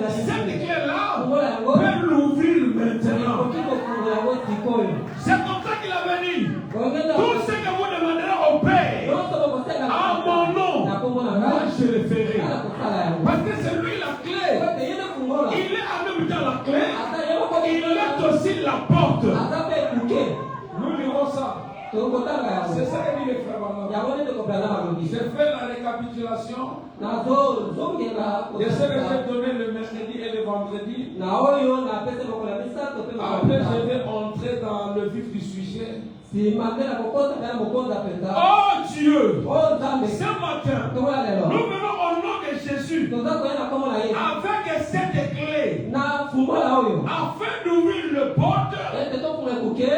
cette clé-là peut l'ouvrir maintenant. C'est comme ça qu'il a venu. Tout ce que vous demanderez au Père, à mon nom, moi je le ferai. Parce que c'est lui la clé. Il est en même temps la clé. Il est aussi la porte. Nous dirons ça. C'est ça que dit le frère Bernard. J'ai fait la récapitulation de ce que j'ai donné le mercredi et le vendredi. Après, je vais entrer dans le vif du sujet. Oh Dieu, ce matin, nous venons au nom de Jésus avec cette clé afin d'ouvrir le porte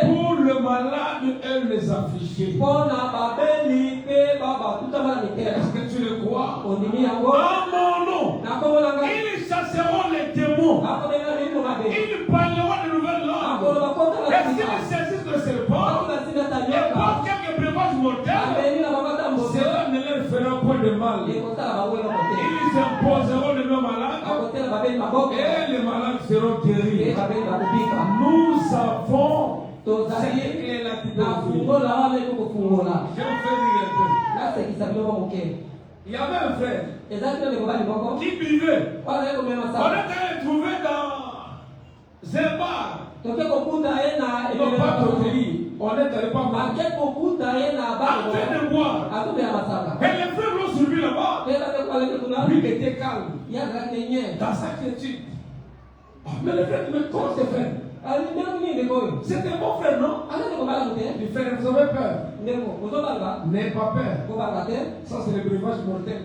pour le malade et les affligés. Est-ce que tu le crois? En mon nom, ils chasseront les démons. Ils parleront de nouvelles langues. Et s'ils saisissent le serpent et portent quelques breuvages mortels, cela ne leur fera point de mal. Ils imposeront le nom malade et les malades seront guéris. Nous avons cette clé-là qui peut ouvrir. Je vous fais dire un peu. Il y avait un frère qui buvait. On est trouvé dans un bar. Non, pas coquille. On est allé pas mal. En train de boire. Et les frères l'ont suivi là-bas. Lui qui était calme. Dans sa quiétude. Mais le frère me comment c'est frère? C'était mon frère, non? Le frère, vous avez peur? N'ayez pas peur. Ça, c'est le breuvage mortel.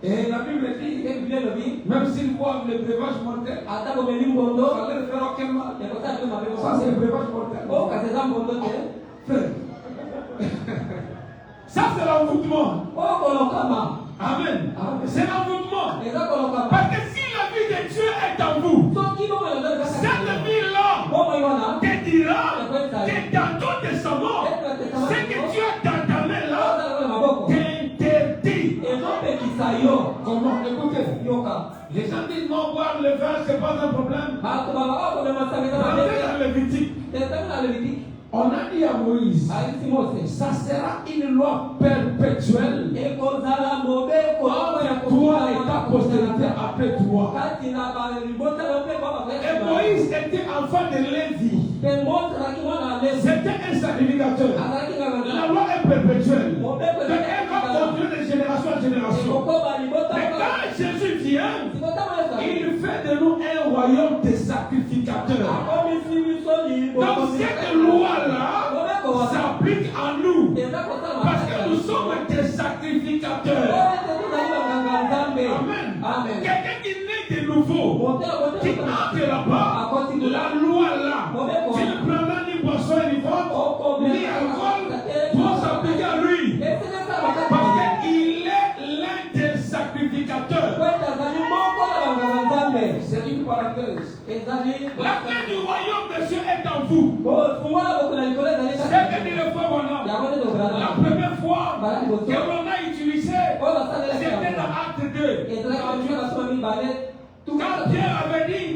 Et la Bible dit, même s'ils boivent le breuvage mortel, ça ne leur fera aucun mal. Ça, c'est le breuvage mortel. Frère. Ça, c'est l'envoûtement. Amen. C'est l'envoûtement. Parce que si la vie de Dieu est en vous, cette vie-là te dira que dans ton testament, ce que tu as dans ta main là, t'interdit. Comment? Écoutez. Les gens disent non, boire le vin, c'est pas un problème. Regardez dans Lévitique. On a dit à Moïse, ça sera une loi perpétuelle entre toi et ta postérité après toi. Et Moïse était enfant de Lévi. C'était un sacrificateur. La loi est perpétuelle. Donc elle va continuer de génération en génération. Mais quand Jésus vient, il fait de nous un royaume de sacrificateurs. Donc cette loi-là s'applique à nous. Parce que nous sommes des sacrificateurs. Amen. Quelqu'un qui naît de nouveau, qui entre là-bas, la loi-là, tu ne prendras ni boisson ni vente, ni alcool, pour s'appliquer à lui. Parce qu'il est l'un des sacrificateurs. C'est une parenthèse. La clé du royaume de Dieu est en vous. C'est que dit le frère Bonhomme. La première fois que l'on a utilisé, c'était dans Acte 2. Quand Pierre avait dit,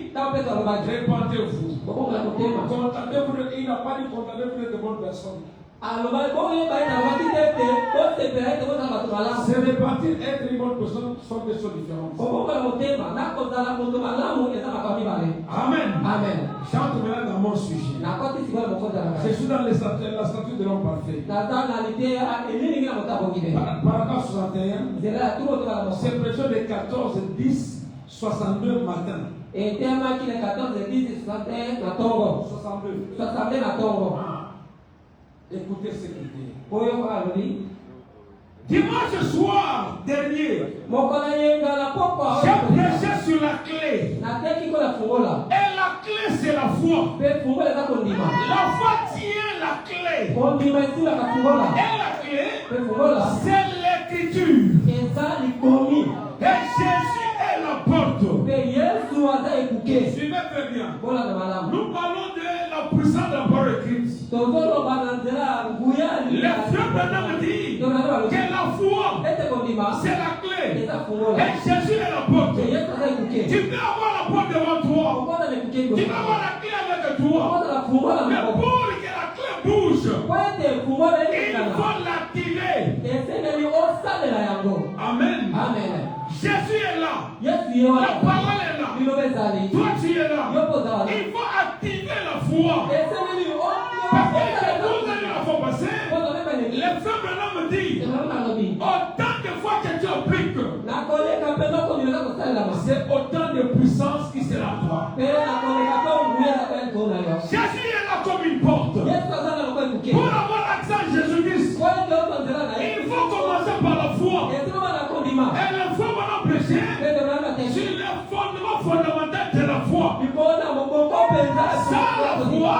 répandez-vous. Contentez-vous, il n'a pas dit contentez-vous de bonnes personnes. Se répartir, être une bonne personne sont des choses différentes. Amen. Chante maintenant dans mon sujet. Je suis dans la statue de l'homme parfait. Paragraphe 61. C'est prêché de 14, 10, 62 matin. Et tellement qu'il est 14, 10, 61, 62. Écoutez ce qu'il dit. Dimanche soir dernier, j'ai prêché sur la clé. Et la clé, c'est la foi. La foi tient la clé. Et la clé, c'est l'écriture. Et Jésus est la porte. Suivez très bien. Nous parlons de la puissance de la parole écrite. Le frère Branham dit que la foi, c'est la clé. Et Jésus est la porte. Tu peux avoir la porte devant toi. Tu peux avoir la clé avec toi. Mais pour que la clé bouge, il faut l'activer. Amen. Jésus est là. La parole est là. Toi tu es là. Il faut activer la foi. Parce que j'ai posé la fois passée, les frères Branham me disent, autant de fois que tu appliques, c'est autant de puissance qui sera toi. Jésus est là comme une porte. Pour avoir accès à Jésus-Christ, il faut commencer par la foi. Et la foi va prêcher sur le fondement fondamental de la foi. Sans la foi,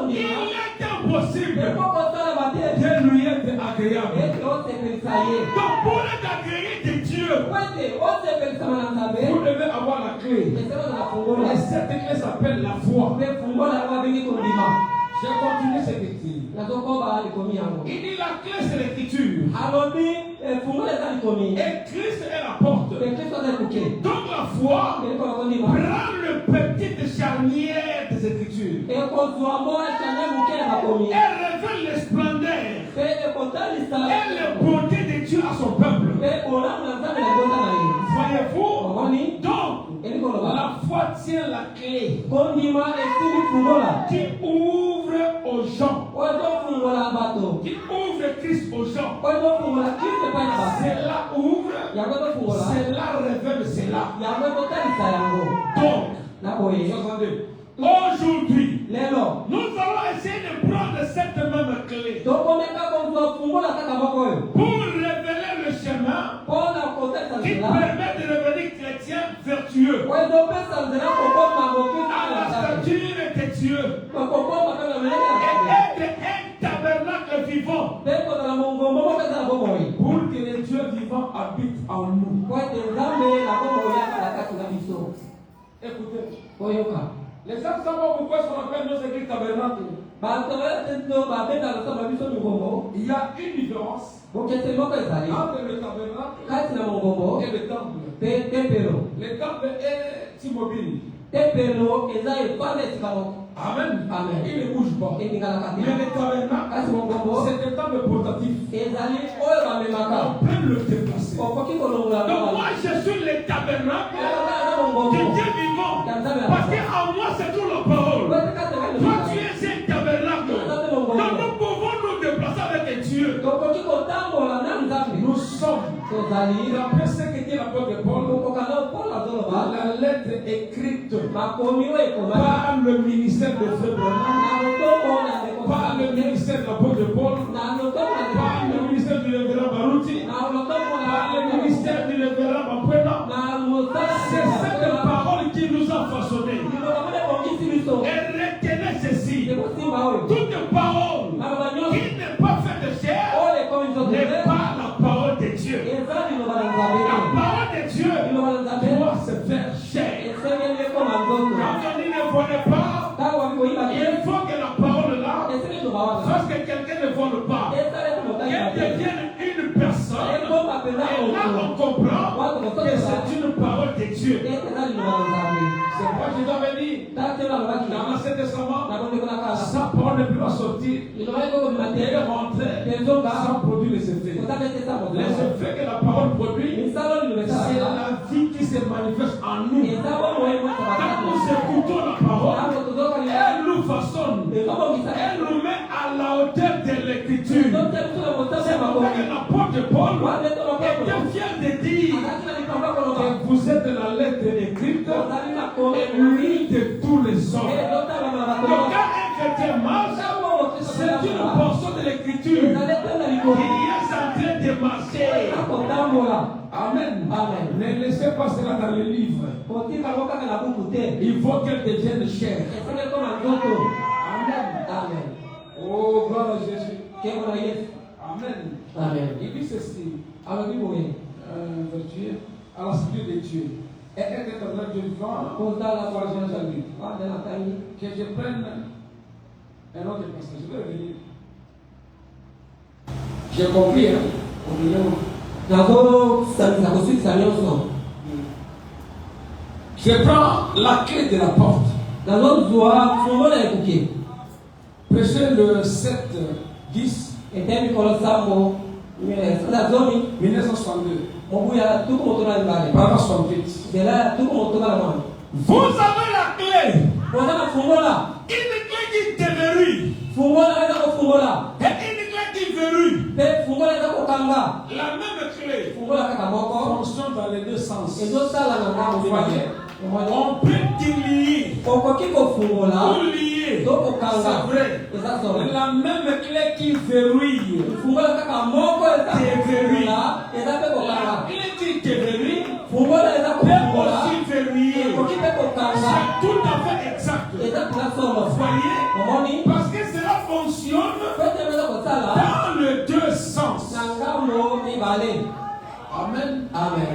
il est impossible de lui être agréable. Donc pour être agréé de Dieu, vous devez avoir la clé. Et cette clé s'appelle la foi. J'ai continué cette écriture. Il dit la clé c'est l'écriture. Et Christ est la porte. Donc la foi prend le petit charnière des écritures. Elle révèle les splendeurs et les beautés de Dieu à son peuple. Voyez-vous? Donc la foi tient la clé qui ouvre aux gens. Qui ouvre Christ aux gens. Cela ouvre, cela révèle cela. Donc, aujourd'hui, nous allons essayer de prendre cette même clé pour révéler le chemin qui permet de devenir chrétien vertueux à la stature de Dieu et être un tabernacle vivant pour que le Dieu vivant habite en nous. Écoutez, les gens savent pourquoi on appelle nos églises tabernacles. Il y a une différence entre le tabernacle et le temple. Le temple est immobile. Amen. Amen. Il ne bouge pas. Mais le tabernacle, c'est un temple portatif. On peut le déplacer. Donc moi je suis le tabernacle du Dieu vivant. Parce qu'en moi c'est tout la parole. Toi tu es un tabernacle. Donc nous pouvons nous déplacer avec Dieu. Nous sommes. D'après ce que dit l'apôtre Paul, la lettre écrite par le ministère de Frère Branham, par le ministère de l'apôtre Paul, par le ministère du révérend Baruti, par le ministère du révérend Mapwena. C'est cette parole qui nous a façonnés. Et retenez ceci: toute parole qui n'est pas faite de chair n'est pas la parole de Dieu. La parole de Dieu doit se faire chair. Quand on dit ne volez pas, il faut que la parole là, lorsque quelqu'un ne vole pas, qu'elle devienne une personne. Et là on comprend que c'est une parole de Dieu. C'est pourquoi je t'avais dit dans l'Ancien Testament, sa parole ne peut pas sortir et rentrer sans produire les effets. Les effets que la parole produit, c'est la vie qui se manifeste en nous. Quand nous écoutons la parole, elle nous façonne, elle nous met à la hauteur de l'écriture. C'est pourquoi l'apôtre Paul était fier de dire que vous êtes la lettre écrite et l'huile de tous les hommes. Donc quand un chrétien marche, c'est une portion de l'écriture qui est en train de marcher. Amen. Amen. Ne laissez pas cela dans le livre. Il faut qu'elle devienne chair. Amen. Amen. Oh, gloire à Jésus. Amen. Amen. Il dit ceci. Vertu à la suite de Dieu. Et elle est dans Dieu vivant. Que je prenne un autre passage. Je vais revenir. J'ai compris, hein? Je prends la clé de la porte. Prêchez le 7-10 1962. Paragraphe 68. Vous avez la clé. Une clé qui déverrouille. Et une clé qui verrouille. La même clé fonctionne dans les deux sens. Vous voyez? On peut délier ou lier. C'est vrai. La même clé qui verrouille déverrouille. La clé qui déverrouille peut aussi verrouiller. C'est tout à fait exact. Vous voyez? Parce que cela fonctionne dans les deux sens. Amen. Amen.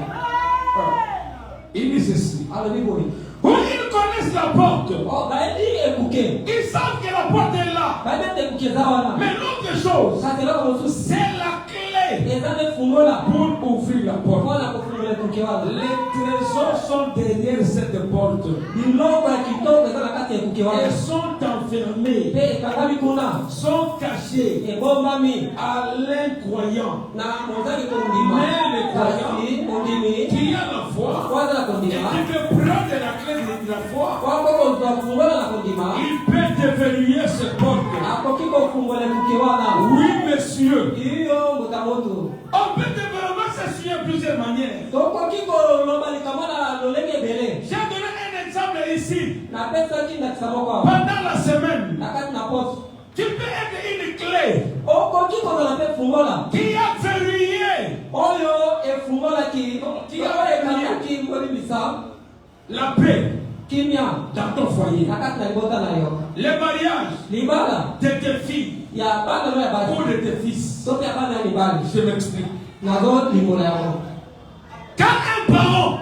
Il dit ceci. Où ils connaissent la porte. Ils savent que la porte est là. Mais l'autre chose, c'est la clé pour ouvrir la porte. Les trésors sont derrière cette porte. Ils sont enfermés, sont cachés à l'incroyant. Mais le croyant qui a la foi et qui veut prendre la clé de la foi, il peut déverrouiller cette porte. Oui, monsieur. On peut déverrouiller ça sur plusieurs manières. J'ai donné un exemple ici. Pendant la semaine, tu peux être une clé qui a verrouillé, la paix dans ton foyer, le mariage de tes filles ou de tes fils. Je m'explique. Quand un parent,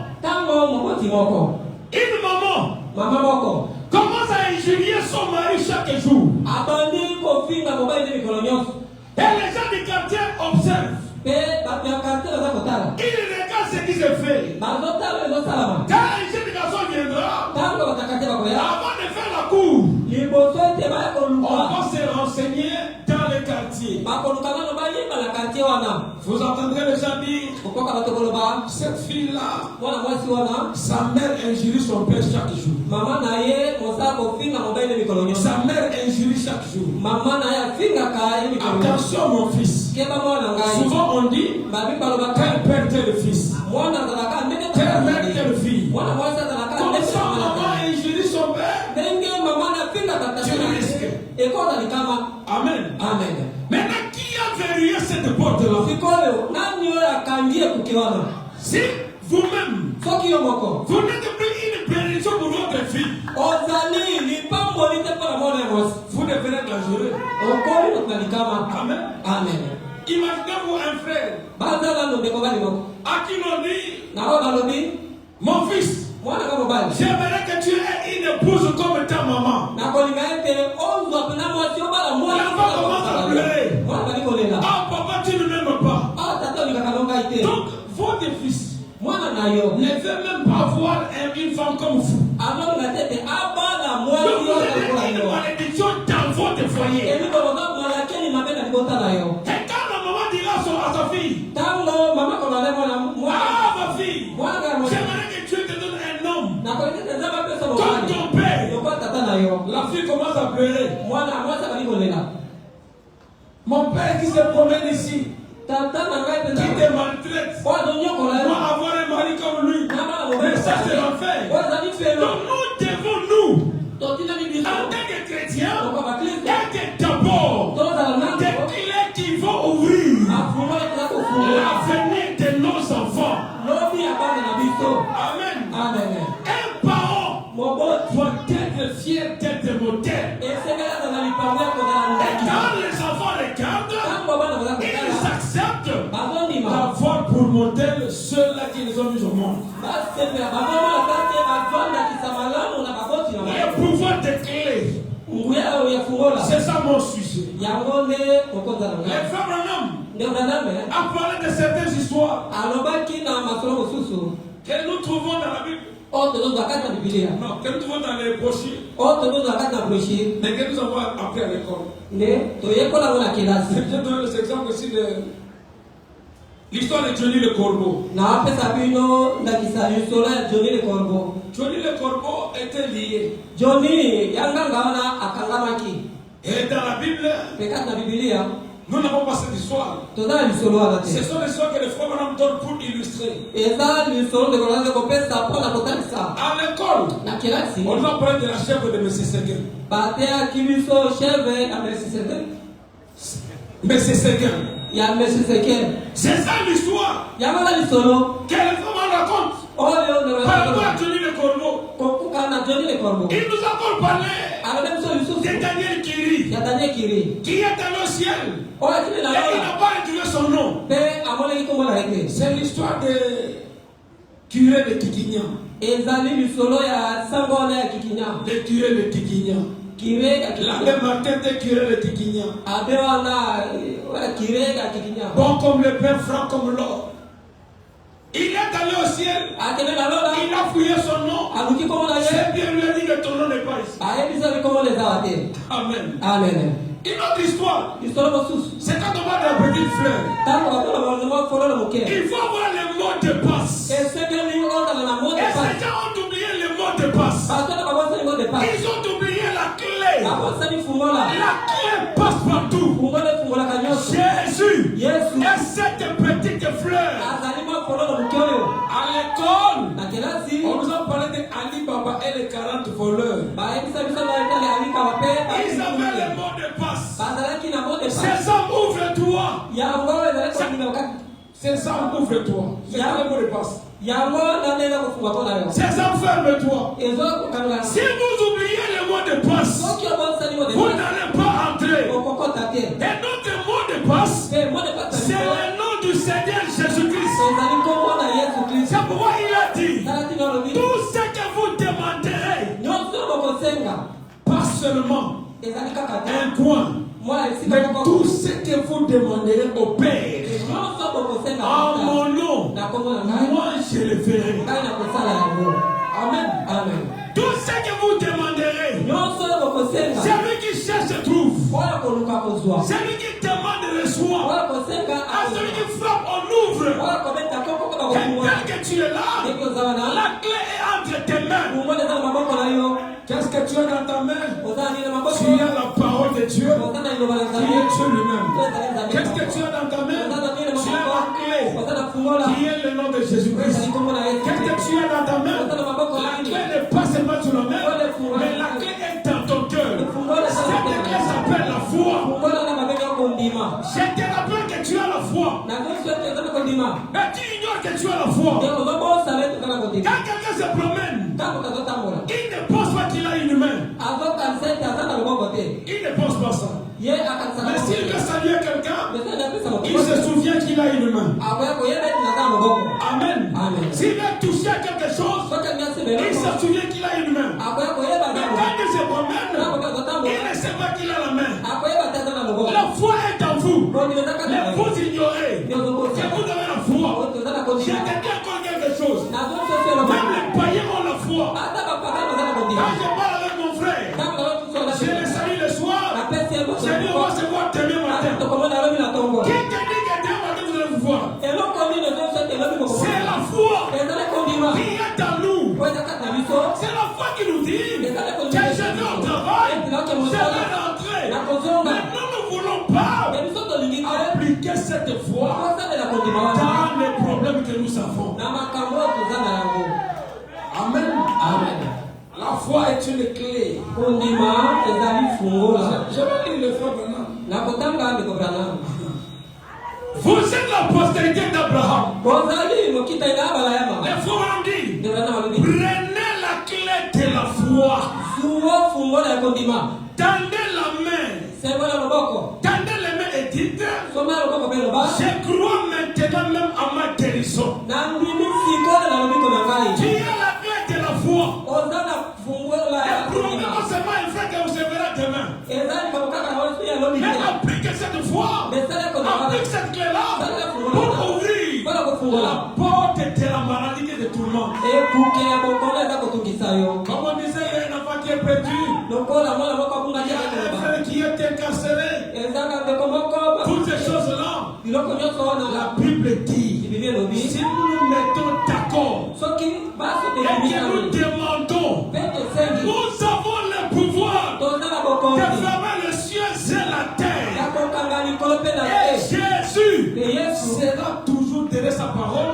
une maman commence à injurié son mari chaque jour. Et les gens du quartier observent. Il regarde ce qui se fait. Quand un jeune garçon viendra, avant de faire la cour, on va se renseigner dans le quartier. Vous entendrez les gens dire, cette fille-là, sa mère injurie son père chaque jour. Sa mère injurie chaque jour. Attention mon fils. Souvent on dit, tel père tel fils. Tel mère tel fille. Comme ça maman injurie son père, tu risques. Amen. Amen. Maintenant, qui a verrouillé cette porte-là? Si vous-même, vous n'êtes plus une bénédiction pour votre fille, vous devenez dangereux. Amen. Amen. Imaginez-vous un frère à qui l'on dit, mon fils, j'aimerais que tu aies une épouse comme ta maman. L'enfant commence à pleurer. Ah papa, tu ne m'aimes pas. Donc votre fils ne veut même pas voir une femme comme vous. Donc vous avez une malédiction dans votre foyer. Et quand la maman dira à sa fille, ah ma fille, j'aimerais que tu te donnes un homme comme ton père. La fille commence à pleurer. Mon père qui se promène ici, qui te maltraite, moi avoir un mari comme lui, mais ça c'est l'enfer. Donc nous devons, en tant que chrétiens, être d'abord des clés qui vont ouvrir l'avenir de nos enfants. Amen. Un parent doit être fier d'être modèle. Et quand les enfants regardent, ils acceptent d'avoir pour modèle ceux-là qui les ont mis au monde. Le pouvoir des clés. C'est ça mon sujet. Les femmes et hommes a parlé de certaines histoires que nous trouvons dans la Bible. Non, que nous trouvons dans les brochures. Mais que nous avons appris à l'école. Je donne cet exemple aussi de l'histoire de Johnny le Corbeau. Johnny le Corbeau était lié. Et dans la Bible, nous n'avons pas cette histoire. Ce sont les histoires que les frères Branham donnent pour illustrer. À l'école, on va parler de la chèvre de M. Seguin. C'est ça l'histoire que les frères racontent. Par rapport à Johnny le Corbeau. Il nous a parlé de Daniel Kiri, qui est dans le ciel. Et il n'a pas inclus son nom. C'est l'histoire de curé de Kikinya. Le curé de Kikinya. L'abbé Martin était curé de Kikinya. Bon comme le pain, franc comme l'or. Il est allé au ciel. Il a fouillé son nom. C'est bien lui a dit que ton nom n'est pas ici. Amen. Une autre histoire. C'est quand on va dans la petite fleur. Il faut avoir le mot de passe. Et ces gens ont oublié le mot de passe. Ils ont oublié la clé. La clé passe partout. Jésus est cette petite fleur. À l'école, on nous a parlé d'Ali Baba et les 40 voleurs. Ils avaient le mot de passe. Sésame, ouvre-toi. Sésame, ouvre-toi. C'est le mot de passe. Sésame, ferme-toi. Si vous oubliez le mot de passe, vous n'allez pas entrer. Et notre mot de passe, c'est le nom du Seigneur Jésus-Christ. C'est pourquoi il a dit, tout ce que vous demanderez seulement un coin. Mais tout ce que vous demanderez au Père en mon nom, moi je le ferai. Amen. Amen. Tout ce que vous demanderez, celui qui cherche trouve. Celui qui demande reçoit. À celui qui frappe on ouvre. Quelqu'un que tu es là, la clé est entre tes mains. Qu'est-ce que tu as dans ta main? Tu as la parole de Dieu, qui est Dieu lui-même. Qu'est-ce que tu as dans ta main? Tu as la clé, qui est le nom de Jésus-Christ. Qu'est-ce que tu as dans ta main? La clé n'est pas seulement sur la main, mais la clé est dans ton cœur. Cette clé s'appelle la foi. Je te rappelle que tu as la foi. Mais tu ignores que tu as la foi. Quand quelqu'un se promène, il ne pense pas qu'il a une main. Il ne pense pas ça. Mais s'il veut saluer quelqu'un, il se souvient qu'il a une main. Amen. S'il veut toucher à quelque chose, il se souvient qu'il a une main. Mais quand il se promène, il ne sait pas qu'il a la main. La foi est en vous. Mais vous ignorez que vous avez la foi. J'ai quelqu'un encore quelque chose. Même les païens ont la foi. Quand je parle avec mon frère, je le salue le soir. Je dis on va se voir demain matin. Qui te dit que demain matin vous allez vous voir? C'est la foi qui est en nous. C'est la foi qui nous dit que je vais au travail, je vais rentrer. Mais nous ne voulons pas appliquer cette foi dans les problèmes que nous avons. Amen. Amen. La foi est une clé. Je vais lire le frère Branham. Vous êtes la postérité d'Abraham. Les frères ont dit, prenez la clé de la foi. Tendez la main. Tendez les mains et dites, je crois maintenant même à ma guérison. Tu as la clé de la foi. Et probablement seulement il fait que vous se verrez demain. Mais appliquez cette foi. Appliquez cette clé-là pour ouvrir la porte de la maladie de tout le monde. Comme on disait, il y a un enfant qui est perdu. Il y a un frère qui est incarcéré. Toutes ces choses-là, la Bible dit, si nous nous mettons d'accord et que nous demandons, nous avons le pouvoir de fermer le ciel et la terre. Et Jésus sera toujours derrière sa parole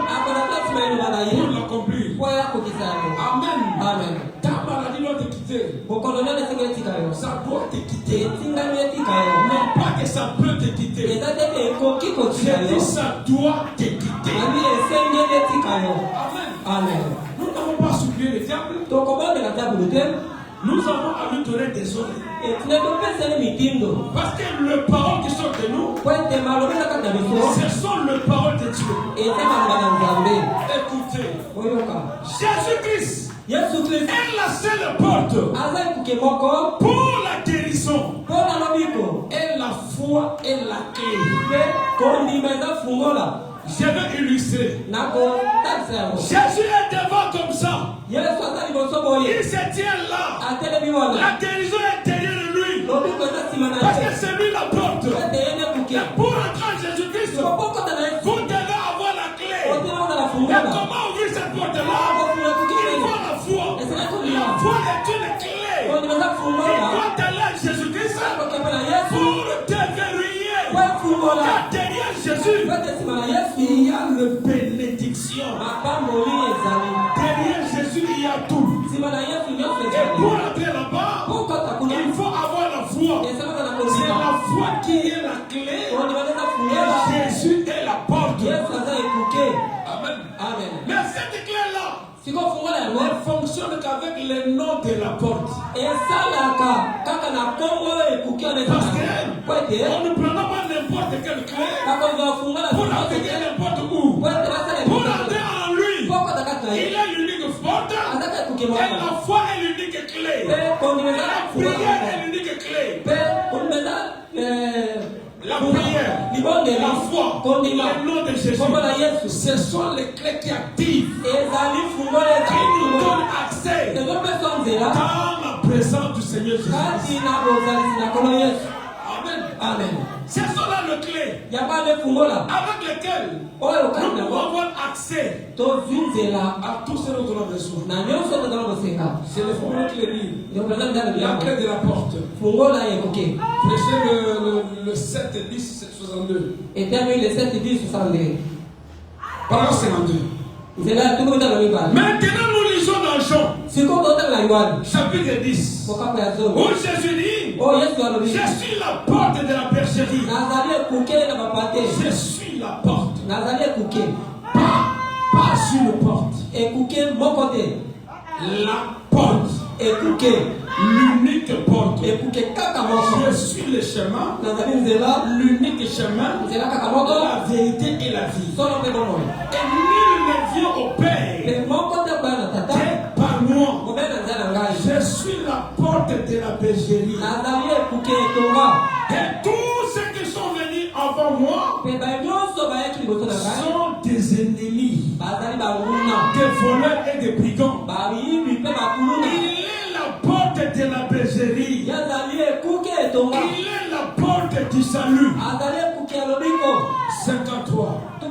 pour l'accomplir. Amen. Amen. Ta maladie doit te quitter. Ça doit te quitter. Non pas que ça peut te quitter. J'ai dit ça doit te quitter. Amen. Nous n'avons pas supplié le diable. Nous avons à lui donner des ordres. Parce que les paroles qui sont de nous, ce sont les paroles de Dieu. Écoutez, Jésus-Christ est la seule porte pour la guérison. Et la foi est la clé. Je vais illustrer. Jésus est devant comme ça. Il se tient là. La guérison est derrière lui. Parce que c'est lui la porte. Et pour entrer en Jésus-Christ, vous devez avoir la clé. Et comment ouvrir cette porte-là? Il faut la foi. La foi est une clé. Il doit aller à Jésus-Christ pour te verrouiller. Car derrière Jésus, il y a le bénédiction. Derrière Jésus, il y a tout. Et pour entrer là-bas, il faut avoir la foi. C'est la foi qui est la clé. Et Jésus est la porte. Amen. Amen. Mais cette clé-là, elle fonctionne qu'avec le nom de la porte. Parce qu'on ne prend pas n'importe quelle clé pour appliquer n'importe où. Pour entrer en lui, il a l'unique porte et la foi est l'unique clé. La prière est le nom de Jésus. Ce sont les clés qui activent, qui nous donnent accès dans la présence du Seigneur Jésus. Amen. Amen. Ce sont là les clés avec lesquelles nous pouvons avoir accès à tout ce dont on a besoin. C'est le premier clé, la clé de la porte. Prêchez le 7 et 10, 62. Pardon, 52. Maintenant, nous lisons dans Jean, chapitre 10, où Jésus dit: je suis la porte de la bergerie. Je suis la porte. Pas sur la porte. La porte. L'unique porte. Je suis le chemin, l'unique chemin, la vérité et la vie. Et nul ne vient au Père que par moi. Je suis la porte de la bergerie. Et tous ceux qui sont venus avant moi sont des ennemis, des voleurs et des brigands. Il est la porte de la bergerie. Il est la porte du salut. 53. Il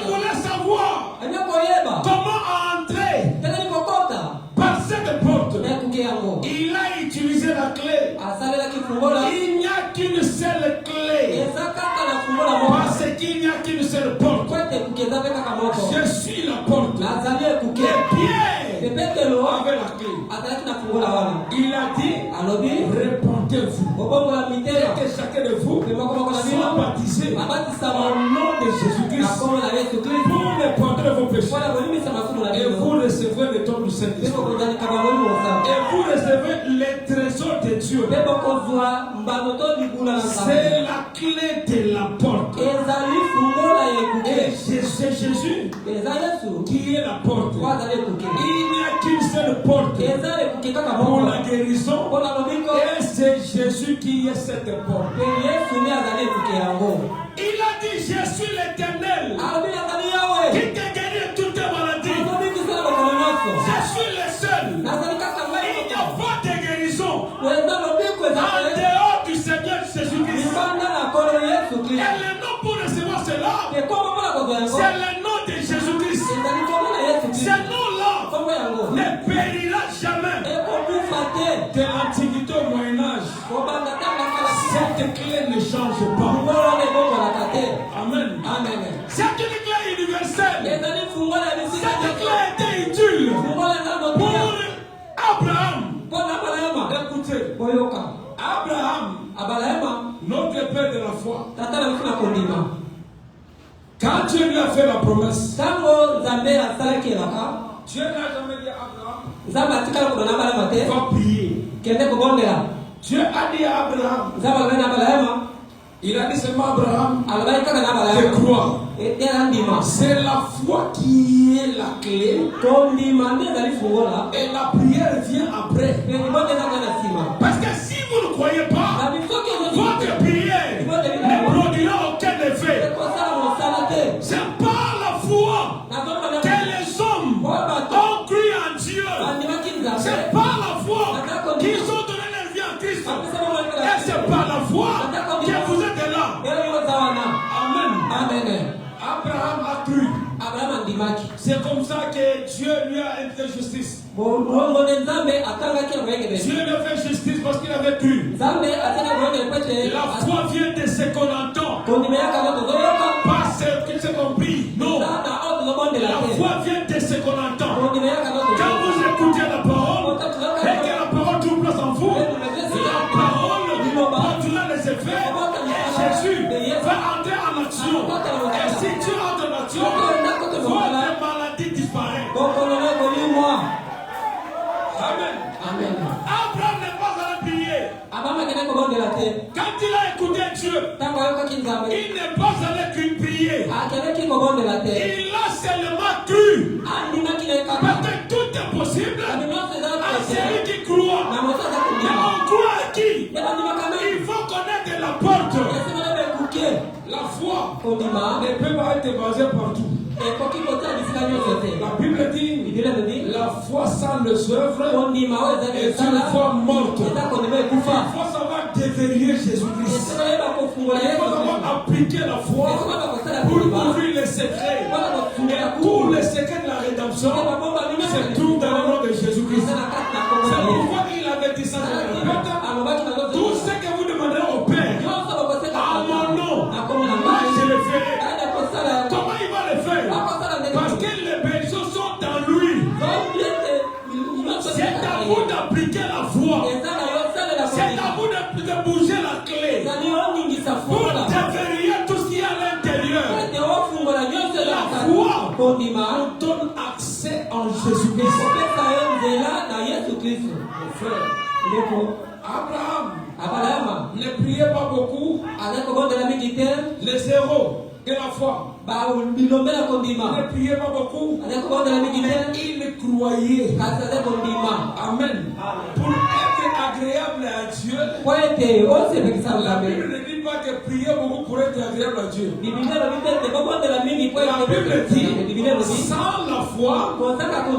voulait savoir comment entrer par cette porte. Il a utilisé la clé. Il n'y a qu'une seule clé, parce qu'il n'y a qu'une seule porte. Je suis la porte. Et Pierre avait la clé. Il a dit: répondez-vous, et que chacun de vous soit baptisé au nom de Jésus-Christ pour le pardon de vos péchés, et vous recevrez le don du Saint-Esprit, et vous recevrez les trésors de Dieu. C'est la clé de la porte. Et c'est Jésus qui est la porte. Il n'y a qu'une seule porte pour la guérison, et c'est Jésus qui est cette porte. Il a dit: je suis l'Éternel qui te guérit de toutes tes maladies. Je suis le seul. Il n'y a pas de guérison en dehors du Seigneur Jésus-Christ. Et le nom pour recevoir cela, c'est le nom de Jésus-Christ. Ce nom-là ne périra jamais. De l'Antiquité au Moyen-Âge, cette clé ne change pas. Amen. C'est une clé universelle. Cette clé était utile pour Abraham. Écoutez, Abraham, notre père de la foi, quand Dieu lui a fait la promesse, Dieu n'a jamais dit à Abraham: va prier. Dieu a dit à Abraham, il a dit seulement à Abraham de croire. C'est la foi qui est la clé, et la prière vient après. Parce que si vous ne croyez pas, votre prière ne produira aucun effet. C'est par la foi que les hommes ont cru en Dieu. C'est par la foi qu'ils ont donné leur vie à Christ. Et c'est par la foi que vous êtes là. Amen. Abraham a cru. C'est comme ça que Dieu lui a imputé justice. Dieu lui a fait justice parce qu'il avait cru. La foi vient de ce qu'on entend, pas ce qu'il s'est compris. Non. La foi vient de ce qu'on entend. Quand vous écoutez la parole et que la parole trouve place en vous, la parole produira les effets, et Jésus va entrer en action. Et si tu entres en action, votre maladie disparaît. Amen. Abraham n'est pas allé prier. Quand il a écouté Dieu, il n'est pas allé prier. Il a seulement cru. Parce que tout est possible à celui qui croit. Mais on croit à qui? Il faut connaître la porte. La foi les œuvres est une foi morte. Il faut savoir déverrouiller Jésus-Christ. Il faut savoir appliquer la foi pour ouvrir les secrets. Et tous les secrets de la rédemption se trouvent dans le nom de Jésus-Christ. C'est pourquoi il avait dit ça. Tout ce que vous demanderez au Père, à mon nom, moi je le ferai. Comment il va le faire? Parce que les bénédictions sont dans lui. C'est à vous d'appliquer la foi. C'est à vous de bouger la clé. Pour déverrouiller tout ce qui est à l'intérieur. La foi nous donne accès en Jésus-Christ. Abraham ne priait pas beaucoup. Les héros de la foi ne priait pas beaucoup. Il croyait. Amen. Pour être agréable à Dieu, la Bible ne dit pas que prier beaucoup pour être agréable à Dieu. La Bible dit, sans la foi,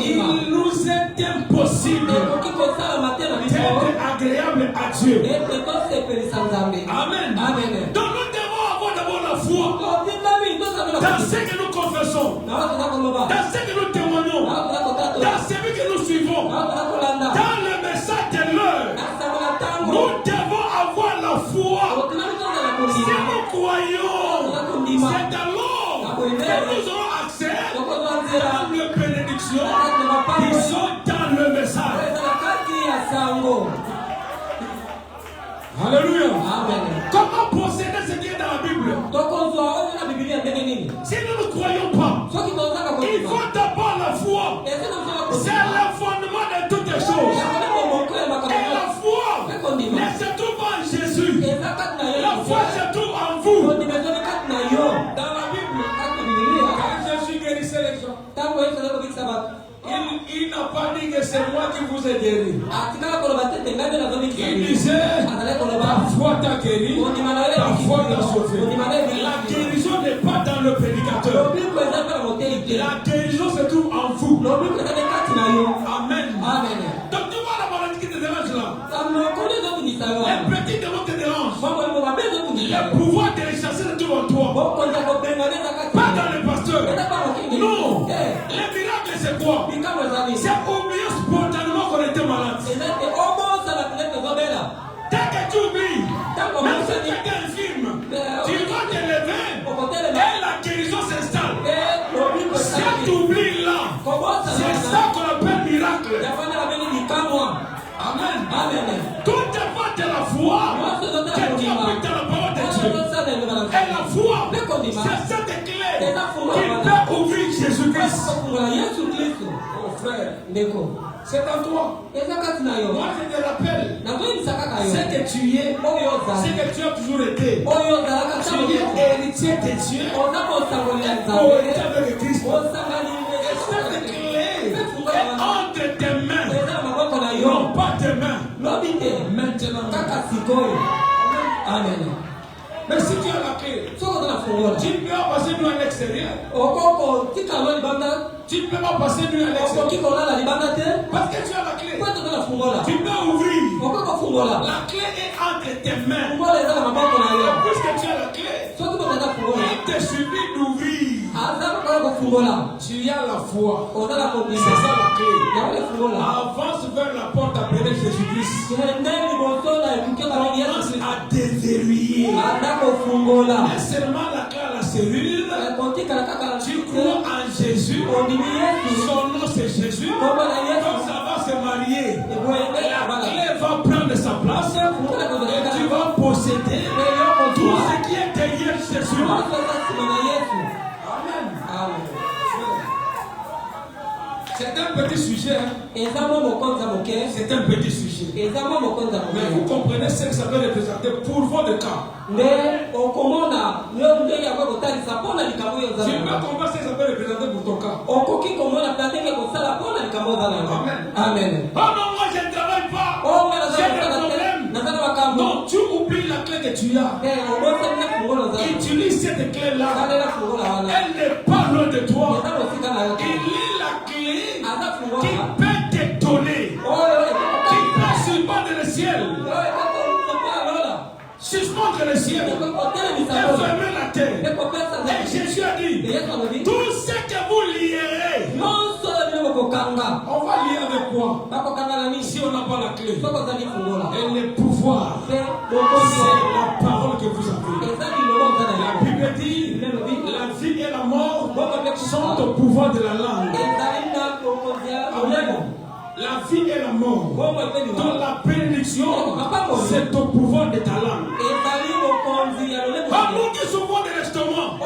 il nous est impossible d'être agréable à Dieu. Amen. Donc nous devons avoir d'abord la foi dans ce que nous confessons, dans ce que nous témoignons, dans ce que nous suivons, dans le message de l'heure. Nous devons avoir la foi. Si nous croyons, c'est alors que nous aurons accès à les bénédictions qui sont dans le message. Alléluia. Comment posséder ce qui est dans la Bible? Si nous ne croyons pas, il faut d'abord la foi. C'est le fondement de toutes les choses. Et la foi ne se trouve pas en Jésus. La foi se trouve en vous. Dans la Bible, quand Jésus guérissait les gens, il n'a pas dit que c'est moi qui vous ai guéri. Il disait, ta foi t'a guéri, ta foi t'a sauvé. La guérison n'est pas dans le prédicateur. La guérison se trouve en vous. Amen. Donc tu vois la maladie qui te dérange là. Les petits démons te dérangent. Le pouvoir de les chasser se trouve en toi. Pas dans le pasteur. Non. Les miracles c'est quoi? C'est oublier spontanément qu'on était malade. Dès que tu oublies, même si tu es infirme, tu vas te lever et la guérison s'installe. Si tu oublies là, c'est ça qu'on appelle miracle. Amen. Tout dépend de la foi que tu appliques dans la parole de Dieu. Et la foi, c'est cette clé qui peut ouvrir Jésus-Christ. Oh frère, c'est en toi. Moi je te rappelle ce que tu es, ce que tu as toujours été. Tu es héritier de Dieu. Héritier avec Christ. Et cette clé est entre tes mains, non pas tes mains. Maintenant. Amen. Mais si tu as la clé, tu peux pas passer nous à l'extérieur. Tu ne peux pas passer nous à l'extérieur. Parce que tu as la clé. Tu peux ouvrir. La clé est entre tes mains. Puisque tu as la clé, il te suffit d'ouvrir. Tu as la foi. C'est ça la clé. Avance vers la porte appelée Jésus-Christ. Avance à déverrouiller. Et seulement la clé à la cellule. Tu crois en Jésus. Son nom c'est Jésus. Comme ça va se marier. La clé va prendre sa place. Et tu vas posséder tout ce qui est derrière Jésus. Amen. C'est un petit sujet. C'est un petit sujet. Mais vous comprenez ce que ça peut représenter pour votre cas. Tu peux comprendre ce que ça peut représenter pour ton cas. Amen. Oh non, moi je ne travaille pas. J'ai des problèmes. Non, tu oublies la clé que tu as. Utilise cette clé-là. Elle n'est pas loin de toi. Il lit la clé qui peut te donner fermer la terre. Et Jésus a dit, tout ce que vous lierez, on va lier avec quoi? Si on n'a pas la clé. Et le pouvoir, c'est la parole que vous avez. La Bible dit, la vie et la mort sont au pouvoir de la langue. La vie et la mort, dans la bénédiction, c'est au pouvoir de ta langue. Pas nous qui souffrons de l'estomac,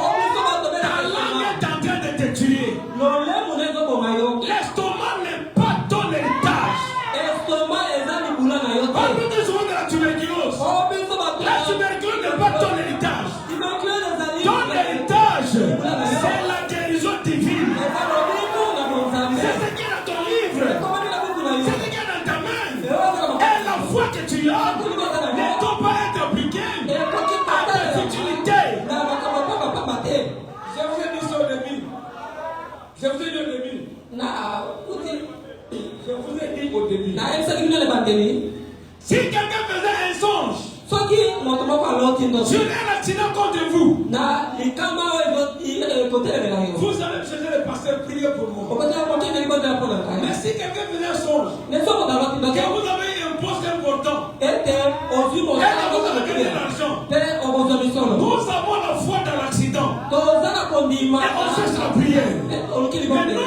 ta langue est en train de te tuer. L'estomac n'est pas ton héritage. Pas nous qui souffrons de la tuberculose. La tuberculose n'est pas ton héritage. Ton héritage, c'est la guérison divine. C'est ce qui est dans ton livre. C'est ce qui est dans ta main. Et la foi que tu as ne doit pas être appliquée à ta futilité. Je vous ai dit ça au début. Je vous ai dit au début. Je vous ai dit au début. Si quelqu'un faisait un songe, sur un accident contre vous, vous allez chercher le pasteur prier pour moi. Mais si quelqu'un faisait un songe, que vous avez un poste important, et vous avez gagné de l'argent, nous avons la foi dans l'accident. Et on cherche la prière. Mais nous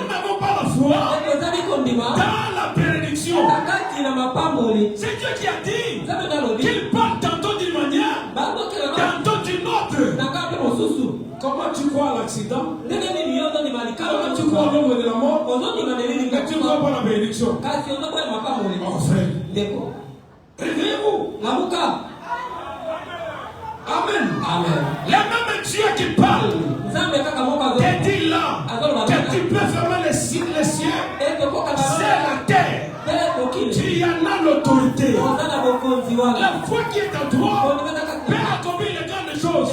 n'avons pas la foi dans la bénédiction. C'est Dieu qui a dit qu'il parle tantôt d'une manière, tantôt d'une autre. Comment tu crois à l'accident? Comment tu crois à l'homme de la mort? Et tu crois pas à la bénédiction? Mon frère, réveillez-vous. Amen. Le même Dieu qui parle te dit là que tu peux fermer les cieux, c'est la terre. Tu y en as l'autorité. La foi qui est en toi peut accomplir les grandes choses.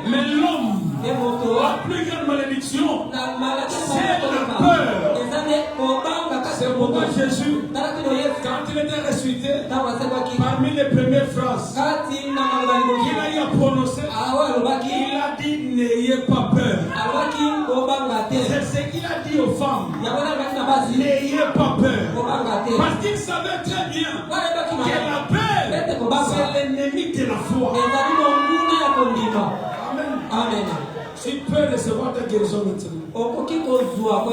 Mais l'homme, la plus grande malédiction, c'est la peur. C'est pourquoi Jésus, quand il était ressuscité, parmi les premières phrases qu'il a eu à prononcer, il a dit n'ayez pas peur. C'est ce qu'il a dit aux femmes. N'ayez pas peur. Parce qu'il savait très bien que la peur, c'est l'ennemi de la foi. Amen. Tu peux recevoir ta guérison maintenant. Tu peux recevoir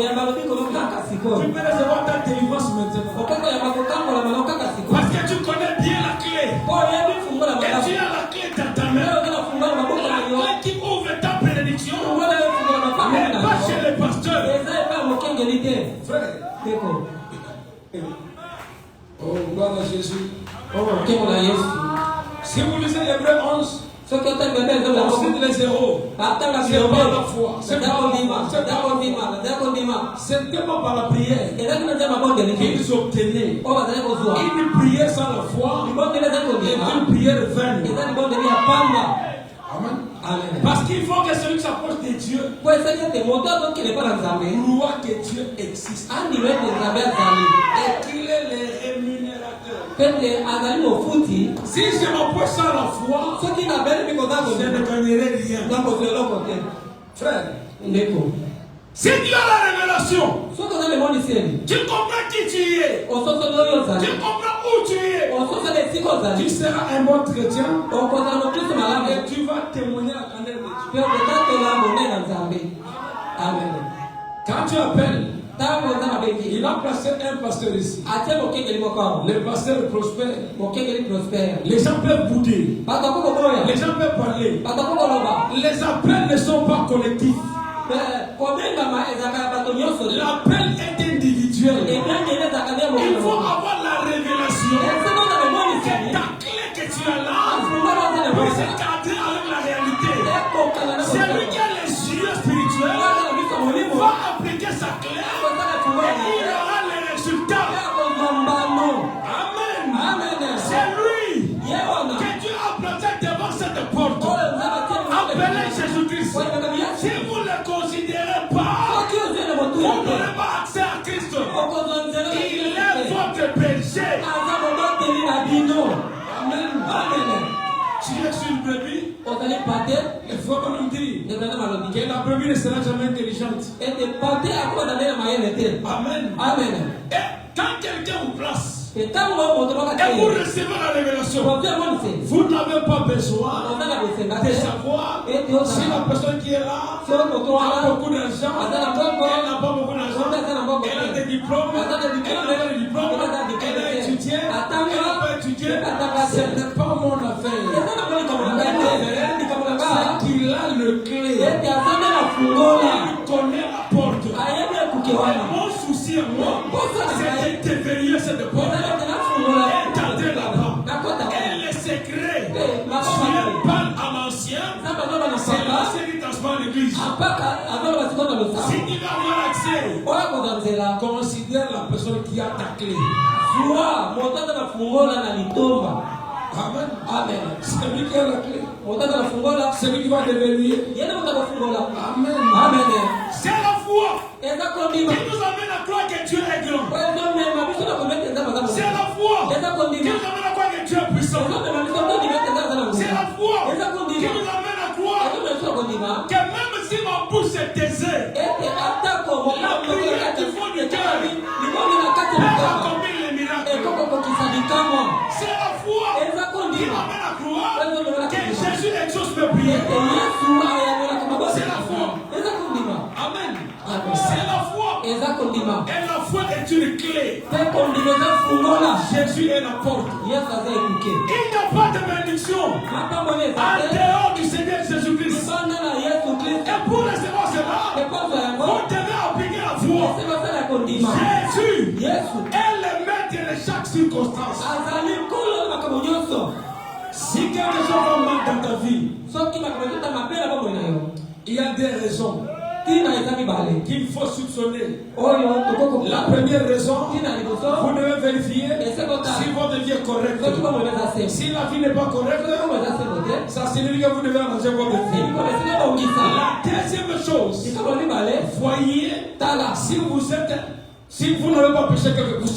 ta délivrance maintenant. Parce que tu connais bien la clé. Et tu as la clé dans ta main. La clé qui ouvre ta bénédiction. Mais pas chez les pasteurs. Frère. Oh, gloire à Jésus. Si vous lisez Hébreux 11, ensuite les zéros, c'est pas la foi, c'est pas par la prière qu'ils obtenaient. Une prière sans la foi est une prière vaine. Amen. Parce qu'il faut que celui qui s'approche de Dieu croit que Dieu existe et qu'il est le rémunérateur. Si je m'approche sans la foi, je ne gagnerai rien. Frère, si tu as la révélation, tu comprends qui tu es, tu comprends où tu es, tu seras un bon chrétien et tu vas témoigner la candeur de Dieu. Amen. Quand tu appelles, il a placé un pasteur ici. Le pasteur prospère. Les gens peuvent bouder. Les gens peuvent parler. Les appels ne sont pas collectifs. L'appel est individuel. Il faut avoir la révélation. C'est ta clé que tu as là. Pour se cadrer avec la réalité. Celui qui a les yeux spirituels va appliquer sa clé. Et il aura les résultats. Amen. C'est lui que Dieu a planté devant cette porte. Appelez Jésus-Christ. Si vous ne le considérez pas, vous n'aurez pas accès à Christ. Il est votre péché. Amen. Tu es sur une brebis. Tu Il faut qu'on nous dise que la brebis ne sera jamais intelligente. Amen. Amen. Et quand quelqu'un vous place et vous recevez la révélation, vous n'avez pas besoin de savoir si la personne qui est là a beaucoup d'argent, elle n'a pas beaucoup d'argent, elle a des diplômes, elle n'a pas de diplôme, elle a étudié, elle n'a pas étudié. Ce n'est pas mon affaire. C'est qu'il a le clé. Il connaît la porte. Mon souci à moi, c'est de déverrouiller cette porte. Et garder là-bas. Et les secrets, je parle à l'ancien, c'est l'ancien qui transforme l'église. Si tu veux avoir accès, considère la personne qui a ta clé. Amen. Amen. C'est lui qui a la clé. C'est lui qui va déverrouiller. Amen. Amen. C'est la foi qui nous amène à croire que Dieu est grand. C'est la foi qui nous amène à croire que Dieu est puissant. C'est la foi qui nous amène à croire que même si ma bouche est taisée, la prière du fond du cœur peut accomplir les miracles. C'est la foi qui m'amène à croire que Jésus exauce mes prières. C'est la foi. Amen. C'est la foi. Et la foi est une clé. Jésus est la porte. Il n'y a pas de bénédiction en dehors du Seigneur Jésus-Christ. Et pour recevoir cela, vous devez appliquer la foi. Jésus est le maître de chaque circonstance. Si quelque chose va mal dans ta vie, il y a des raisons qu'il faut soupçonner. La première raison, vous devez vérifier si votre vie est correcte. Si la vie n'est pas correcte, ça signifie que vous devez arranger votre vie. La deuxième chose, voyez, si vous n'avez pas péché quelque chose,